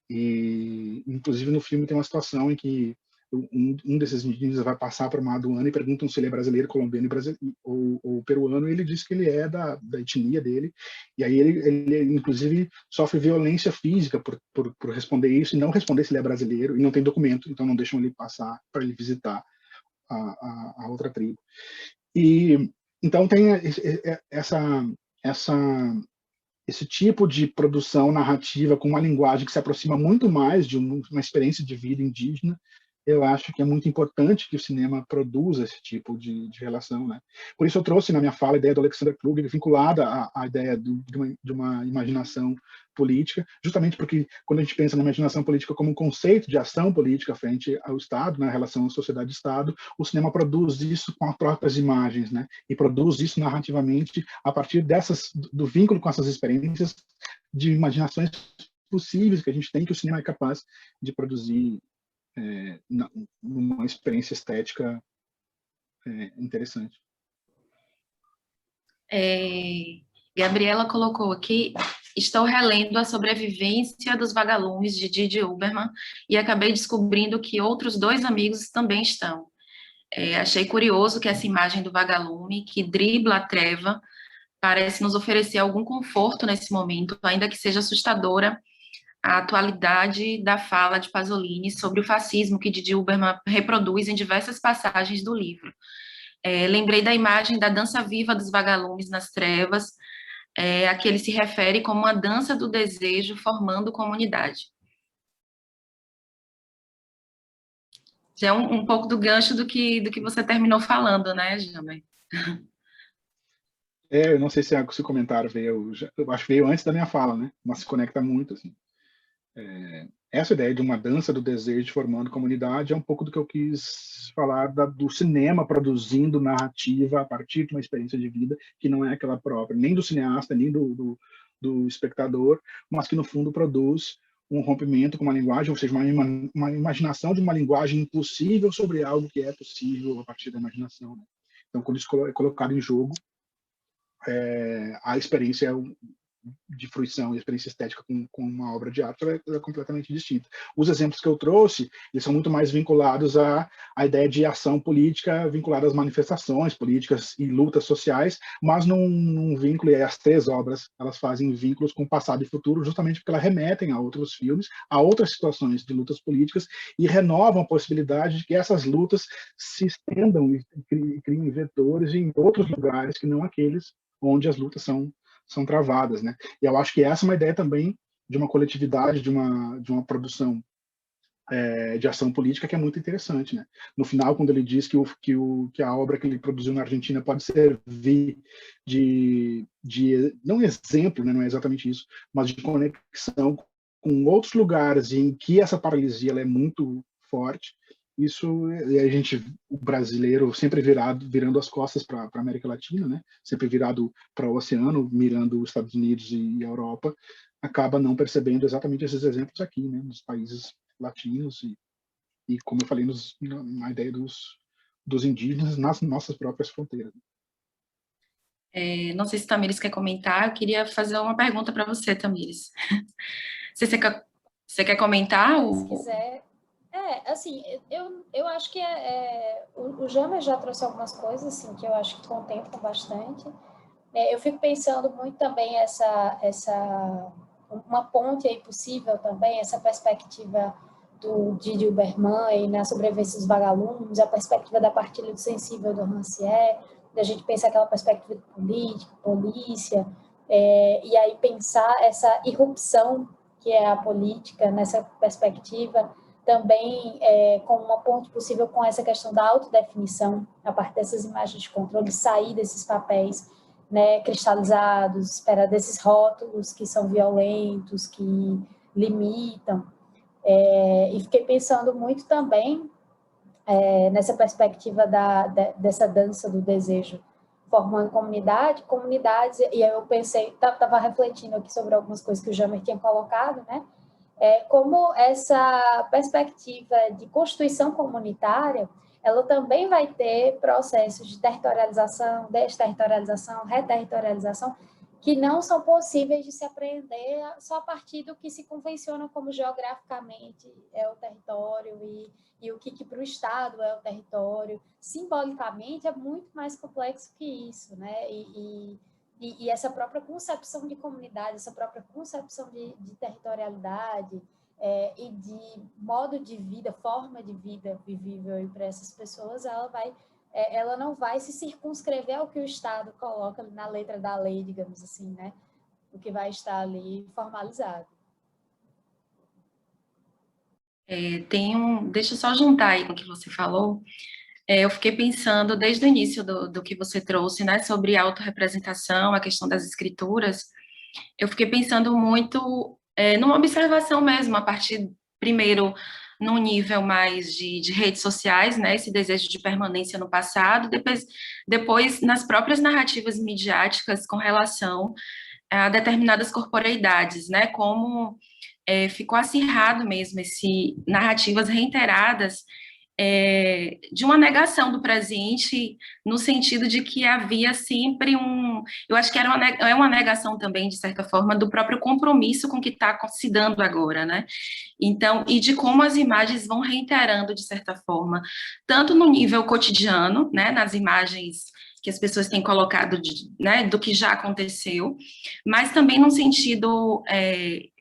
E, inclusive, no filme tem uma situação em que um desses indígenas vai passar por uma aduana e perguntam se ele é brasileiro, colombiano ou peruano, e ele diz que ele é da etnia dele, e aí ele inclusive sofre violência física por responder isso, e não responder se ele é brasileiro, e não tem documento, então não deixam ele passar para ele visitar a outra tribo. E então tem esse tipo de produção narrativa com uma linguagem que se aproxima muito mais de uma experiência de vida indígena. Eu acho que é muito importante que o cinema produza esse tipo de relação, né? Por isso eu trouxe na minha fala a ideia do Alexander Kluge, vinculada à ideia de uma imaginação política, justamente porque quando a gente pensa na imaginação política como um conceito de ação política frente ao Estado, na relação sociedade-Estado, o cinema produz isso com as próprias imagens, né? E produz isso narrativamente a partir do vínculo com essas experiências de imaginações possíveis que a gente tem, que o cinema é capaz de produzir numa experiência estética interessante. Gabriela colocou aqui: estou relendo A Sobrevivência dos Vagalumes, de Didi Uberman, e acabei descobrindo que outros 2 amigos também estão. Achei curioso que essa imagem do vagalume, que dribla a treva, parece nos oferecer algum conforto nesse momento, ainda que seja assustadora a atualidade da fala de Pasolini sobre o fascismo que Didi Uberman reproduz em diversas passagens do livro. Lembrei da imagem da dança viva dos vagalumes nas trevas, a que ele se refere como uma dança do desejo formando comunidade. Já é um pouco do gancho do que você terminou falando, né, Jamer? Eu não sei se esse comentário veio, eu acho que veio antes da minha fala, né? Mas se conecta muito, assim. Essa ideia de uma dança do desejo formando comunidade é um pouco do que eu quis falar do cinema produzindo narrativa a partir de uma experiência de vida que não é aquela própria, nem do cineasta, nem do espectador, mas que no fundo produz um rompimento com uma linguagem, ou seja, uma imaginação de uma linguagem impossível sobre algo que é possível a partir da imaginação, né? Então, quando isso é colocado em jogo, a experiência de fruição e experiência estética com uma obra de arte é completamente distinta. Os exemplos que eu trouxe, eles são muito mais vinculados à ideia de ação política, vinculada às manifestações políticas e lutas sociais, mas num vínculo, e as 3 obras, elas fazem vínculos com o passado e futuro, justamente porque elas remetem a outros filmes, a outras situações de lutas políticas, e renovam a possibilidade de que essas lutas se estendam e criem vetores em outros lugares que não aqueles onde as lutas são travadas, né? E eu acho que essa é uma ideia também de uma coletividade, de uma produção de ação política que é muito interessante, né? No final, quando ele diz que a obra que ele produziu na Argentina pode servir de não exemplo, né? Não é exatamente isso, mas de conexão com outros lugares em que essa paralisia ela é muito forte. Isso, o brasileiro sempre virando as costas para a América Latina, né? Sempre virado para o oceano, mirando os Estados Unidos e a Europa, acaba não percebendo exatamente esses exemplos aqui, né? Nos países latinos e como eu falei, na ideia dos indígenas nas nossas próprias fronteiras. Não sei se Tamires quer comentar, eu queria fazer uma pergunta para você, Tamires. Você quer comentar? Se quiser. Assim, eu acho que o Jamer já trouxe algumas coisas assim, que eu acho que contemplam bastante. Eu fico pensando muito também uma ponte aí possível também, essa perspectiva do Didi Uberman e na sobrevivência dos vagalumes, a perspectiva da partilha do sensível do Rancière, a gente pensar aquela perspectiva de política, polícia, e aí pensar essa irrupção que é a política nessa perspectiva, também com uma ponte possível com essa questão da autodefinição, a partir dessas imagens de controle, sair desses papéis, né, cristalizados, desses rótulos que são violentos, que limitam. E fiquei pensando muito também nessa perspectiva dessa dança do desejo, formando comunidades, e aí eu pensei, estava refletindo aqui sobre algumas coisas que o Jamer tinha colocado, né? Como essa perspectiva de constituição comunitária, ela também vai ter processos de territorialização, desterritorialização, reterritorialização, que não são possíveis de se apreender só a partir do que se convenciona como geograficamente é o território e o que para o Estado é o território. Simbolicamente é muito mais complexo que isso, né? E essa própria concepção de comunidade, essa própria concepção de territorialidade e de modo de vida, forma de vida vivível para essas pessoas, ela não vai se circunscrever ao que o Estado coloca na letra da lei, digamos assim, né? O que vai estar ali formalizado. Deixa eu só juntar aí com o que você falou. Eu fiquei pensando desde o início do que você trouxe, né, sobre autorrepresentação, a questão das escrituras. Eu fiquei pensando muito numa observação mesmo, a partir, primeiro, num nível mais de redes sociais, né, esse desejo de permanência no passado, depois nas próprias narrativas midiáticas com relação a determinadas corporeidades, né, como ficou acirrado mesmo narrativas reiteradas de uma negação do presente, no sentido de que havia sempre eu acho que é uma negação também, de certa forma, do próprio compromisso com o que está se dando agora, né? Então, e de como as imagens vão reiterando, de certa forma, tanto no nível cotidiano, né, nas imagens que as pessoas têm colocado, né, do que já aconteceu, mas também num sentido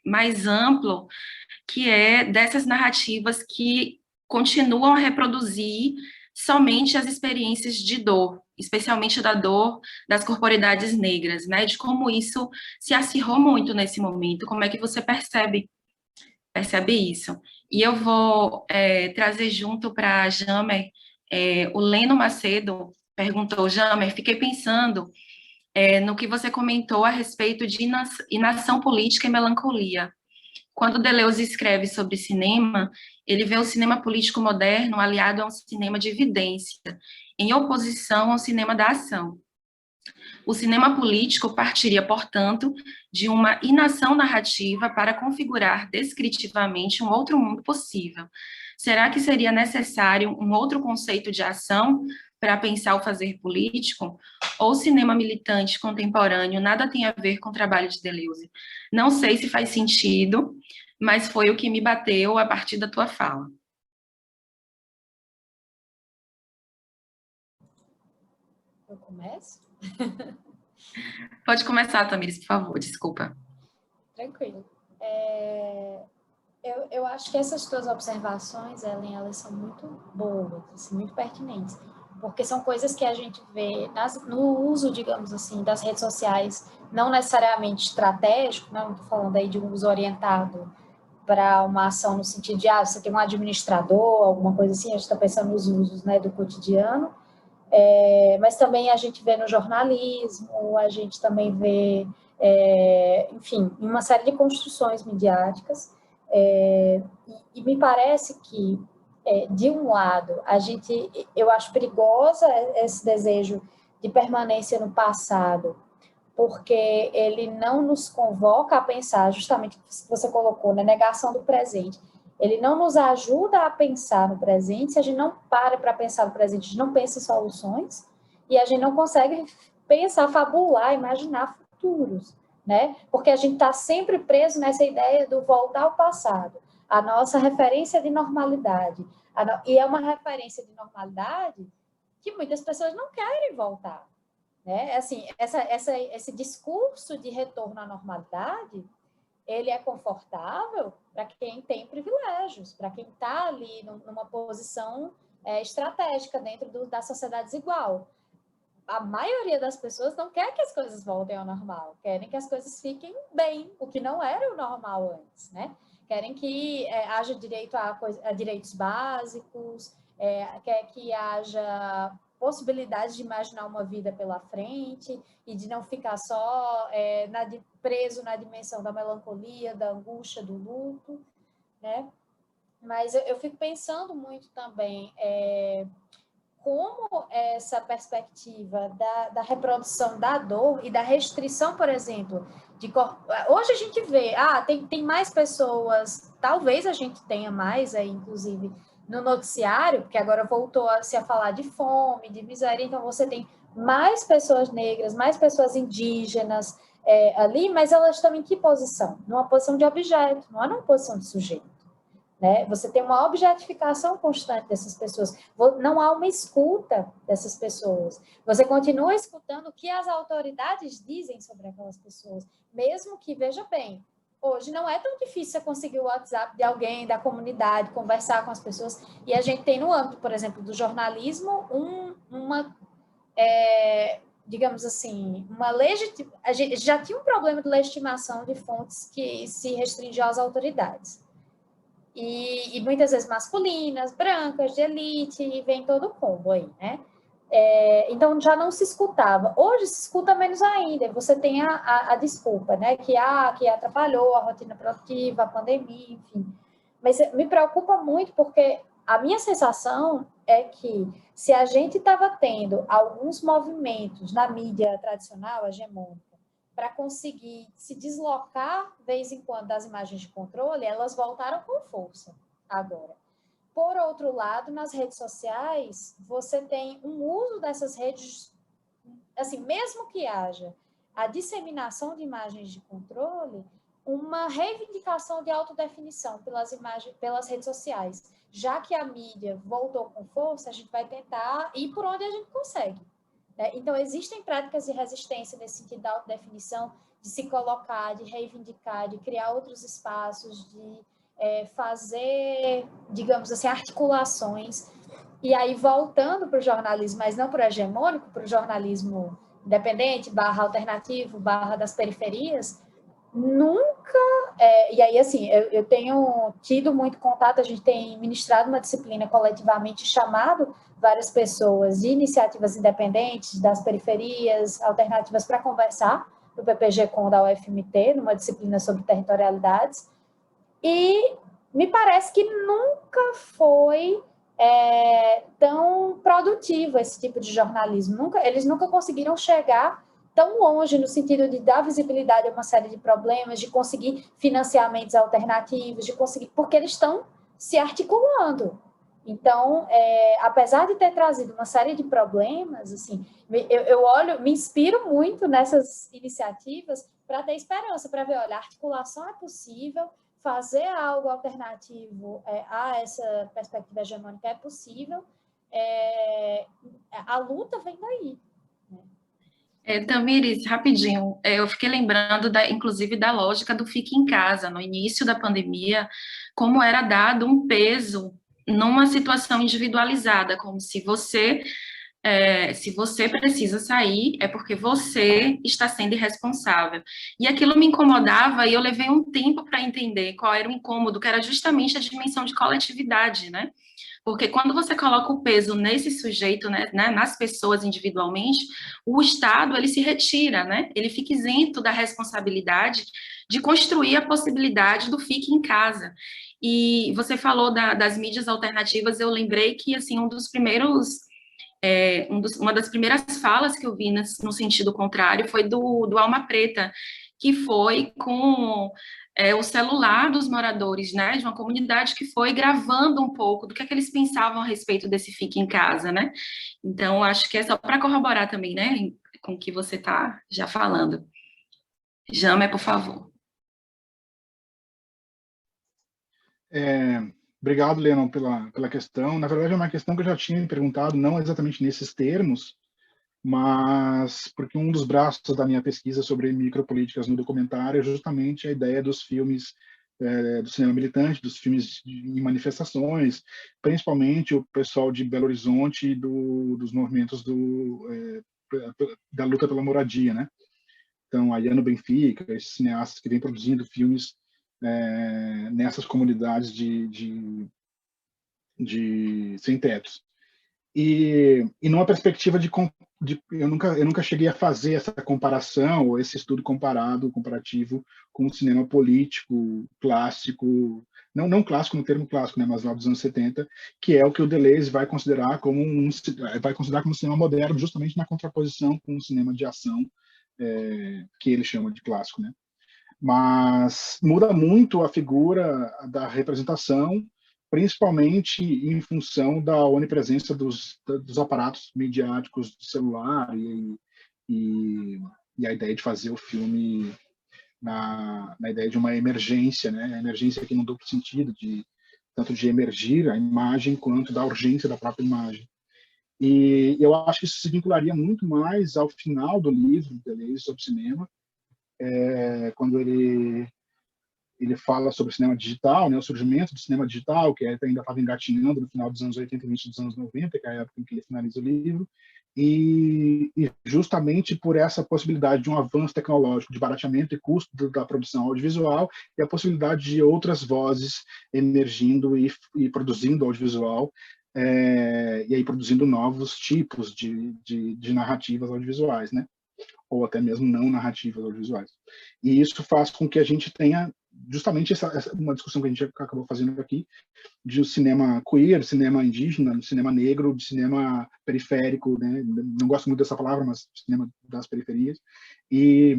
mais amplo, que é dessas narrativas que continuam a reproduzir somente as experiências de dor, especialmente da dor das corporeidades negras, né? De como isso se acirrou muito nesse momento. Como é que você percebe isso? E eu vou trazer junto para a Jamer, o Leno Macedo perguntou, Jamer, fiquei pensando no que você comentou a respeito de inação política e melancolia. Quando Deleuze escreve sobre cinema, ele vê o cinema político moderno aliado a um cinema de evidência, em oposição ao cinema da ação. O cinema político partiria, portanto, de uma inação narrativa para configurar descritivamente um outro mundo possível. Será que seria necessário um outro conceito de ação para pensar o fazer político? Ou o cinema militante contemporâneo nada tem a ver com o trabalho de Deleuze? Não sei se faz sentido, mas foi o que me bateu a partir da tua fala. Eu começo? Pode começar, Tamires, por favor, desculpa. Tranquilo. Eu acho que essas tuas observações, Ellen, elas são muito boas, assim, muito pertinentes, porque são coisas que a gente vê no uso, digamos assim, das redes sociais, não necessariamente estratégico, não estou falando aí de um uso orientado para uma ação no sentido de, você tem um administrador, alguma coisa assim, a gente está pensando nos usos, né, do cotidiano, mas também a gente vê no jornalismo, a gente também vê, enfim, em uma série de construções midiáticas, e me parece que, de um lado, eu acho perigosa esse desejo de permanência no passado, porque ele não nos convoca a pensar, justamente o que você colocou, né, negação do presente. Ele não nos ajuda a pensar no presente, se a gente não para pensar no presente, a gente não pensa em soluções, e a gente não consegue pensar, fabular, imaginar futuros, né? Porque a gente está sempre preso nessa ideia do voltar ao passado, a nossa referência de normalidade. E é uma referência de normalidade que muitas pessoas não querem voltar. Né? Assim, esse discurso de retorno à normalidade, ele é confortável para quem tem privilégios, para quem está ali numa posição estratégica dentro da sociedade desigual. a maioria das pessoas não quer que as coisas voltem ao normal, querem que as coisas fiquem bem, o que não era o normal antes, né? Querem que haja direito a direitos básicos, quer que haja possibilidade de imaginar uma vida pela frente e de não ficar só preso na dimensão da melancolia, da angústia, do luto, né? Mas eu fico pensando muito também como essa perspectiva da reprodução da dor e da restrição, por exemplo, hoje a gente vê, tem mais pessoas, talvez a gente tenha mais aí, inclusive, no noticiário, porque agora voltou a falar de fome, de miséria, então você tem mais pessoas negras, mais pessoas indígenas ali, mas elas estão em que posição? Numa posição de objeto, não é numa posição de sujeito. Né? Você tem uma objetificação constante dessas pessoas, não há uma escuta dessas pessoas. Você continua escutando o que as autoridades dizem sobre aquelas pessoas, mesmo que, veja bem, hoje não é tão difícil você conseguir o WhatsApp de alguém da comunidade, conversar com as pessoas, e a gente tem no âmbito, por exemplo, do jornalismo, digamos assim, a gente já tinha um problema de legitimação de fontes que se restringiam às autoridades. E muitas vezes masculinas, brancas, de elite, e vem todo o combo aí, né? Então, já não se escutava. Hoje se escuta menos ainda. Você tem a desculpa, né? Que atrapalhou a rotina produtiva, a pandemia, enfim. Mas me preocupa muito porque a minha sensação é que se a gente estava tendo alguns movimentos na mídia tradicional, hegemônica, para conseguir se deslocar, de vez em quando, das imagens de controle, elas voltaram com força agora. Por outro lado, nas redes sociais, você tem um uso dessas redes, assim, mesmo que haja a disseminação de imagens de controle, uma reivindicação de autodefinição pelas redes sociais. Já que a mídia voltou com força, a gente vai tentar ir por onde a gente consegue. Então, existem práticas de resistência nesse sentido da autodefinição, de se colocar, de reivindicar, de criar outros espaços, de fazer, digamos assim, articulações. E aí, voltando para o jornalismo, mas não para o hegemônico, para o jornalismo independente, /alternativo, das periferias, nunca... e aí, assim, eu tenho tido muito contato, a gente tem ministrado uma disciplina coletivamente chamado várias pessoas de iniciativas independentes, das periferias, alternativas para conversar, no PPG-Com da UFMT, numa disciplina sobre territorialidades, e me parece que nunca foi tão produtivo esse tipo de jornalismo. Eles nunca conseguiram chegar tão longe no sentido de dar visibilidade a uma série de problemas, de conseguir financiamentos alternativos, porque eles estão se articulando. Então, apesar de ter trazido uma série de problemas, assim, eu me inspiro muito nessas iniciativas para ter esperança, para ver, olha, a articulação é possível, fazer algo alternativo a essa perspectiva hegemônica é possível, a luta vem daí. Tamires, rapidinho, eu fiquei lembrando, inclusive, da lógica do fique em casa, no início da pandemia, como era dado um peso numa situação individualizada, como se você precisa sair, é porque você está sendo irresponsável. E aquilo me incomodava e eu levei um tempo para entender qual era o incômodo, que era justamente a dimensão de coletividade, né? Porque quando você coloca o peso nesse sujeito, né, nas pessoas individualmente, o Estado, ele se retira, né? Ele fica isento da responsabilidade de construir a possibilidade do fique em casa. E você falou das mídias alternativas, eu lembrei que, assim, uma das primeiras falas que eu vi no sentido contrário foi do Alma Preta, que foi com o celular dos moradores, né, de uma comunidade que foi gravando um pouco do que é que eles pensavam a respeito desse fique em casa, né? Então, acho que é só para corroborar também, né, com o que você está já falando. Jamer, por favor. Obrigado, Lennon, pela questão. Na verdade, é uma questão que eu já tinha me perguntado, não exatamente nesses termos, mas porque um dos braços da minha pesquisa sobre micropolíticas no documentário é justamente a ideia dos filmes do cinema militante, dos filmes em manifestações, principalmente o pessoal de Belo Horizonte e dos movimentos da luta pela moradia, né? Então, Ayano Benfica, esses cineastas que vêm produzindo filmes nessas comunidades de sem-tetos. E numa perspectiva eu nunca cheguei a fazer essa comparação ou esse estudo comparativo com o cinema político clássico, não clássico no termo clássico, né, mas lá dos anos 70, que é o que o Deleuze vai considerar como um cinema moderno, justamente na contraposição com o cinema de ação que ele chama de clássico, né? Mas muda muito a figura da representação, principalmente em função da onipresença dos aparatos midiáticos de celular e a ideia de fazer o filme na ideia de uma emergência, né? A emergência aqui no duplo sentido, tanto de emergir a imagem quanto da urgência da própria imagem. E eu acho que isso se vincularia muito mais ao final do livro Deleuze sobre cinema, quando ele fala sobre o cinema digital, né, o surgimento do cinema digital, que ainda estava engatinhando no final dos anos 80 e início dos anos 90, que é a época em que ele finaliza o livro, e justamente por essa possibilidade de um avanço tecnológico, de barateamento e custo da produção audiovisual, e a possibilidade de outras vozes emergindo e produzindo audiovisual, e aí produzindo novos tipos de narrativas audiovisuais, né? Ou até mesmo não narrativas audiovisuais. E isso faz com que a gente tenha justamente uma discussão que a gente acabou fazendo aqui, de um cinema queer, de cinema indígena, de cinema negro, de cinema periférico, né? Não gosto muito dessa palavra, mas cinema das periferias, e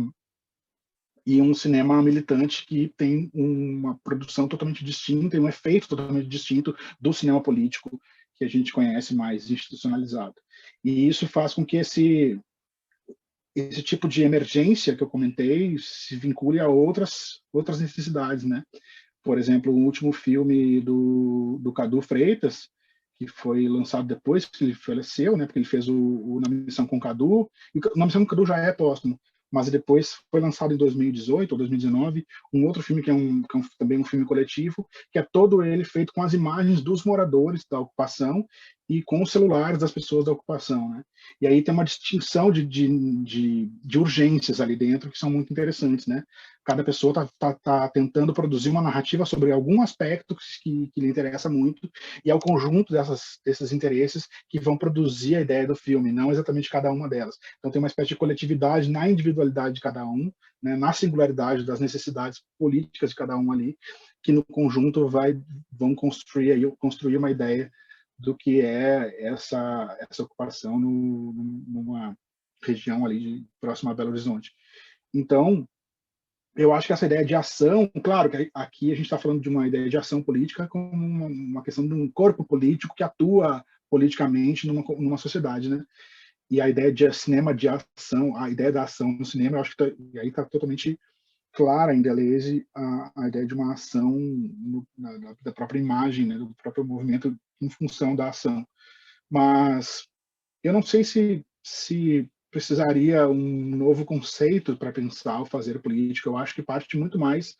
um cinema militante que tem uma produção totalmente distinta e um efeito totalmente distinto do cinema político que a gente conhece mais institucionalizado. E isso faz com que esse tipo de emergência que eu comentei se vincule a outras necessidades, né? Por exemplo, o último filme do Cadu Freitas, que foi lançado depois que ele faleceu, né? Porque ele fez o Na Missão com o Cadu, e o Na Missão com o Cadu já é póstumo, mas depois foi lançado em 2018 ou 2019 um outro filme que é também um filme coletivo, que é todo ele feito com as imagens dos moradores da ocupação e com os celulares das pessoas da ocupação, né? E aí tem uma distinção de urgências ali dentro que são muito interessantes, né? Cada pessoa tá tentando produzir uma narrativa sobre algum aspecto que lhe interessa muito, e é o conjunto desses interesses que vão produzir a ideia do filme, não exatamente cada uma delas. Então tem uma espécie de coletividade na individualidade de cada um, né? Na singularidade das necessidades políticas de cada um ali, que no conjunto vão construir uma ideia do que é essa ocupação numa região ali próxima a Belo Horizonte. Então, eu acho que essa ideia de ação, claro que aqui a gente está falando de uma ideia de ação política como uma questão de um corpo político que atua politicamente numa sociedade, né? E a ideia de cinema de ação, a ideia da ação no cinema, eu acho que aí está totalmente clara em Deleuze a ideia de uma ação da própria imagem, né, do próprio movimento em função da ação. Mas eu não sei se precisaria um novo conceito para pensar o fazer político. Eu acho que parte muito mais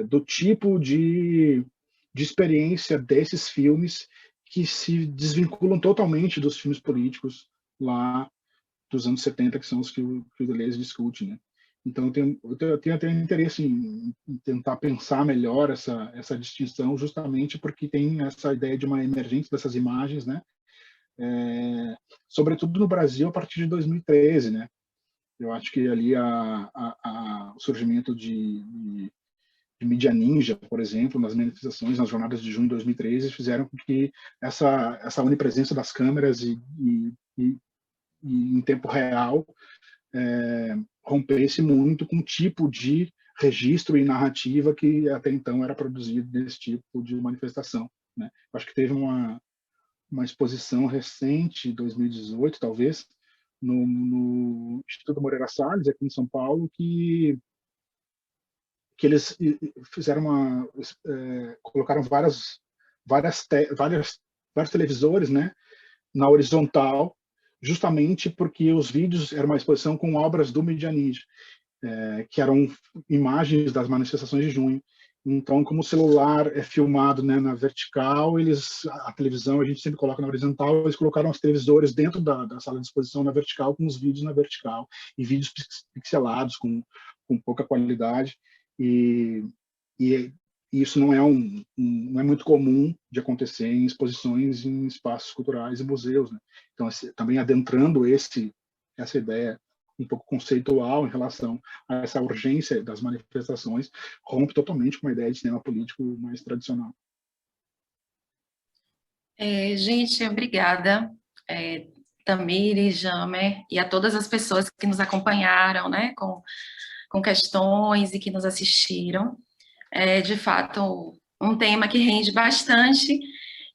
do tipo de experiência desses filmes que se desvinculam totalmente dos filmes políticos lá dos anos 70, que são os que o Deleuze discute, né? Então, eu tenho até interesse em tentar pensar melhor essa distinção, justamente porque tem essa ideia de uma emergência dessas imagens, né? Sobretudo no Brasil, a partir de 2013, né? Eu acho que ali o surgimento de mídia ninja, por exemplo, nas manifestações, nas jornadas de junho de 2013, fizeram com que essa onipresença das câmeras e em tempo real rompesse muito com o tipo de registro e narrativa que até então era produzido nesse tipo de manifestação, né? Acho que teve uma exposição recente, 2018 talvez, no Instituto Moreira Salles, aqui em São Paulo, que eles fizeram colocaram vários televisores, né, na horizontal, justamente porque os vídeos eram uma exposição com obras do Mídia Ninja, que eram imagens das manifestações de junho. Então, como o celular é filmado, né, na vertical, a televisão a gente sempre coloca na horizontal, eles colocaram os televisores dentro da sala de exposição na vertical, com os vídeos na vertical, e vídeos pixelados, com pouca qualidade, e isso não não é muito comum de acontecer em exposições em espaços culturais e museus, né? Então, também adentrando essa ideia um pouco conceitual em relação a essa urgência das manifestações, rompe totalmente com uma ideia de cinema político mais tradicional. Gente, obrigada, Tamires, Jamer, e a todas as pessoas que nos acompanharam, né, com questões e que nos assistiram. De fato, um tema que rende bastante,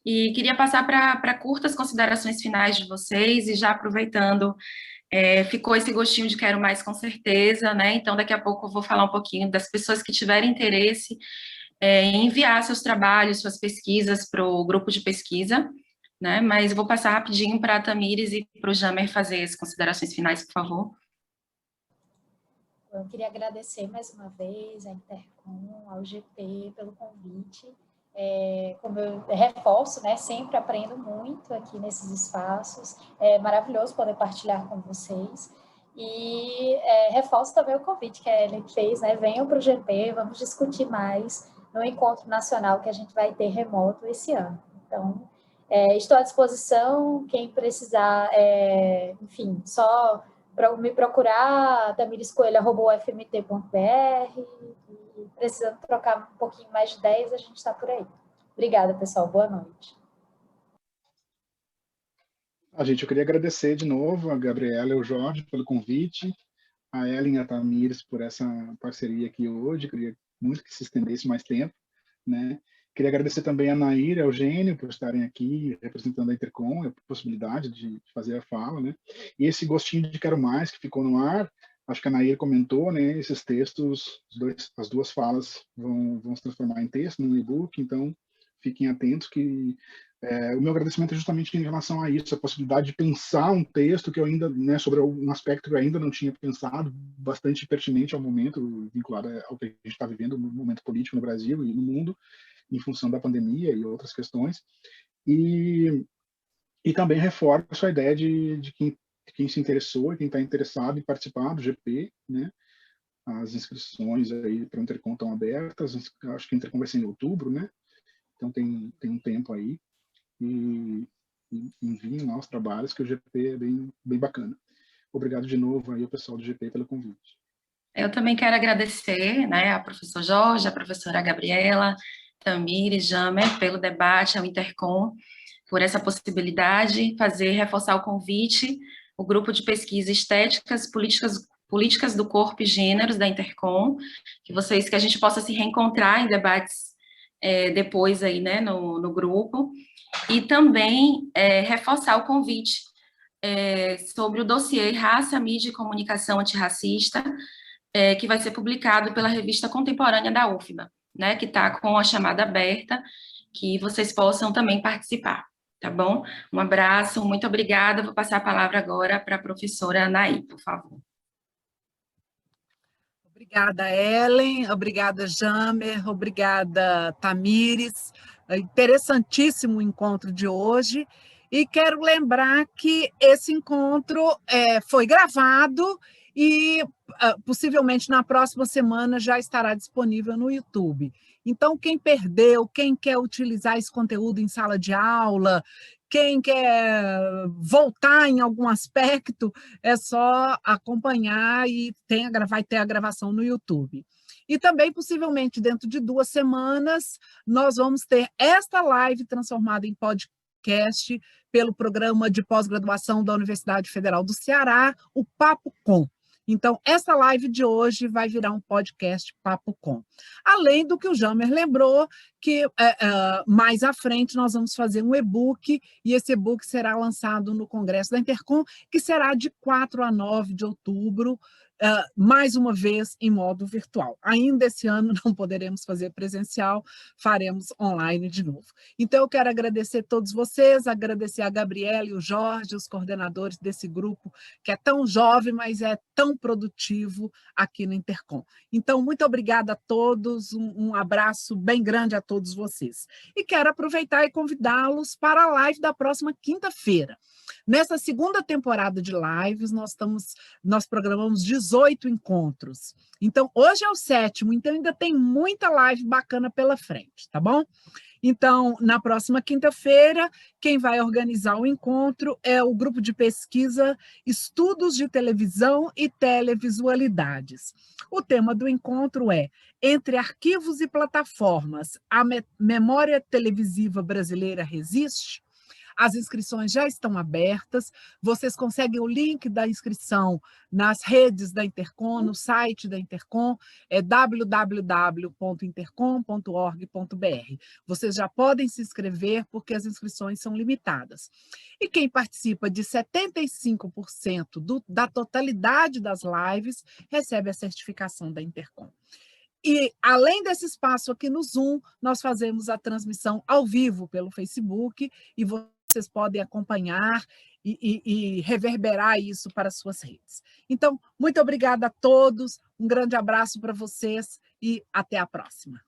e queria passar para curtas considerações finais de vocês, e já aproveitando, ficou esse gostinho de quero mais, com certeza, né? Então, daqui a pouco eu vou falar um pouquinho das pessoas que tiverem interesse em enviar seus trabalhos, suas pesquisas para o grupo de pesquisa, né? Mas eu vou passar rapidinho para a Tamires e para o Jamer fazer as considerações finais, por favor. Eu queria agradecer mais uma vez à Intercom, ao GP, pelo convite. Como eu reforço, né, sempre aprendo muito aqui nesses espaços. É maravilhoso poder partilhar com vocês. E reforço também o convite que a Ellen fez, né? Venham para o GP, vamos discutir mais no encontro nacional que a gente vai ter remoto esse ano. Então, estou à disposição, quem precisar, enfim, só me procurar, tamirescoelho@ufmt.br, e precisando trocar um pouquinho mais de ideias, a gente está por aí. Obrigada, pessoal. Boa noite. Gente, eu queria agradecer de novo a Gabriela e o Jorge pelo convite, a Ellen e a Tamires por essa parceria aqui hoje, queria muito que se estendesse mais tempo, né? Queria agradecer também a Nair e ao Eugênio por estarem aqui representando a Intercom, a possibilidade de fazer a fala, né? E esse gostinho de quero mais que ficou no ar, acho que a Nair comentou, né? Esses textos, as duas falas vão se transformar em texto, num e-book, então fiquem atentos que o meu agradecimento é justamente em relação a isso, a possibilidade de pensar um texto que eu ainda, né, sobre um aspecto que eu ainda não tinha pensado, bastante pertinente ao momento, vinculado ao que a gente está vivendo no momento político no Brasil e no mundo, em função da pandemia e outras questões, e também reforço a ideia de quem se interessou e quem está interessado em participar do GP, né? As inscrições aí para o Intercom estão abertas, acho que a Intercom vai ser em outubro, né? Então tem um tempo aí, e enviem lá os trabalhos, que o GP é bem bacana. Obrigado de novo aí ao pessoal do GP pelo convite. Eu também quero agradecer, né, ao professor Jorge, à professora Gabriela, Tamires, Jamer, pelo debate, ao Intercom, por essa possibilidade, reforçar o convite, o grupo de pesquisa Estéticas, Políticas do Corpo e Gêneros da Intercom, que a gente possa se reencontrar em debates depois aí, né, no grupo, e também reforçar o convite sobre o dossiê Raça, Mídia e Comunicação Antirracista, que vai ser publicado pela Revista Contemporânea da UFBA, né, que está com a chamada aberta, que vocês possam também participar, tá bom? Um abraço, muito obrigada. Vou passar a palavra agora para a professora Anaí, por favor. Obrigada, Ellen. Obrigada, Jamer. Obrigada, Tamires. Interessantíssimo o encontro de hoje. E quero lembrar que esse encontro foi gravado e possivelmente na próxima semana já estará disponível no YouTube. Então, quem perdeu, quem quer utilizar esse conteúdo em sala de aula, quem quer voltar em algum aspecto, é só acompanhar e vai ter a gravação no YouTube. E também, possivelmente, dentro de 2 semanas, nós vamos ter esta live transformada em podcast pelo programa de pós-graduação da Universidade Federal do Ceará, o Papo Com. Então, essa live de hoje vai virar um podcast Papo Com. Além do que o Jamer lembrou, que mais à frente nós vamos fazer um e-book, e esse e-book será lançado no Congresso da Intercom, que será de 4 a 9 de outubro, mais uma vez em modo virtual. Ainda esse ano não poderemos fazer presencial, faremos online de novo. Então, eu quero agradecer a todos vocês, agradecer a Gabriela e o Jorge, os coordenadores desse grupo, que é tão jovem, mas é tão produtivo aqui no Intercom. Então, muito obrigada a todos, um abraço bem grande a todos vocês. E quero aproveitar e convidá-los para a live da próxima quinta-feira. Nessa segunda temporada de lives, nós programamos 18 encontros. Então, hoje é o 7º, então ainda tem muita live bacana pela frente, tá bom? Então, na próxima quinta-feira, quem vai organizar o encontro é o grupo de pesquisa Estudos de Televisão e Televisualidades. O tema do encontro é Entre Arquivos e Plataformas, a memória televisiva brasileira resiste? As inscrições já estão abertas, vocês conseguem o link da inscrição nas redes da Intercom, no site da Intercom, é www.intercom.org.br. Vocês já podem se inscrever porque as inscrições são limitadas. E quem participa de 75% da totalidade das lives recebe a certificação da Intercom. E, além desse espaço aqui no Zoom, nós fazemos a transmissão ao vivo pelo Facebook e vocês podem acompanhar e reverberar isso para as suas redes. Então, muito obrigada a todos, um grande abraço para vocês e até a próxima.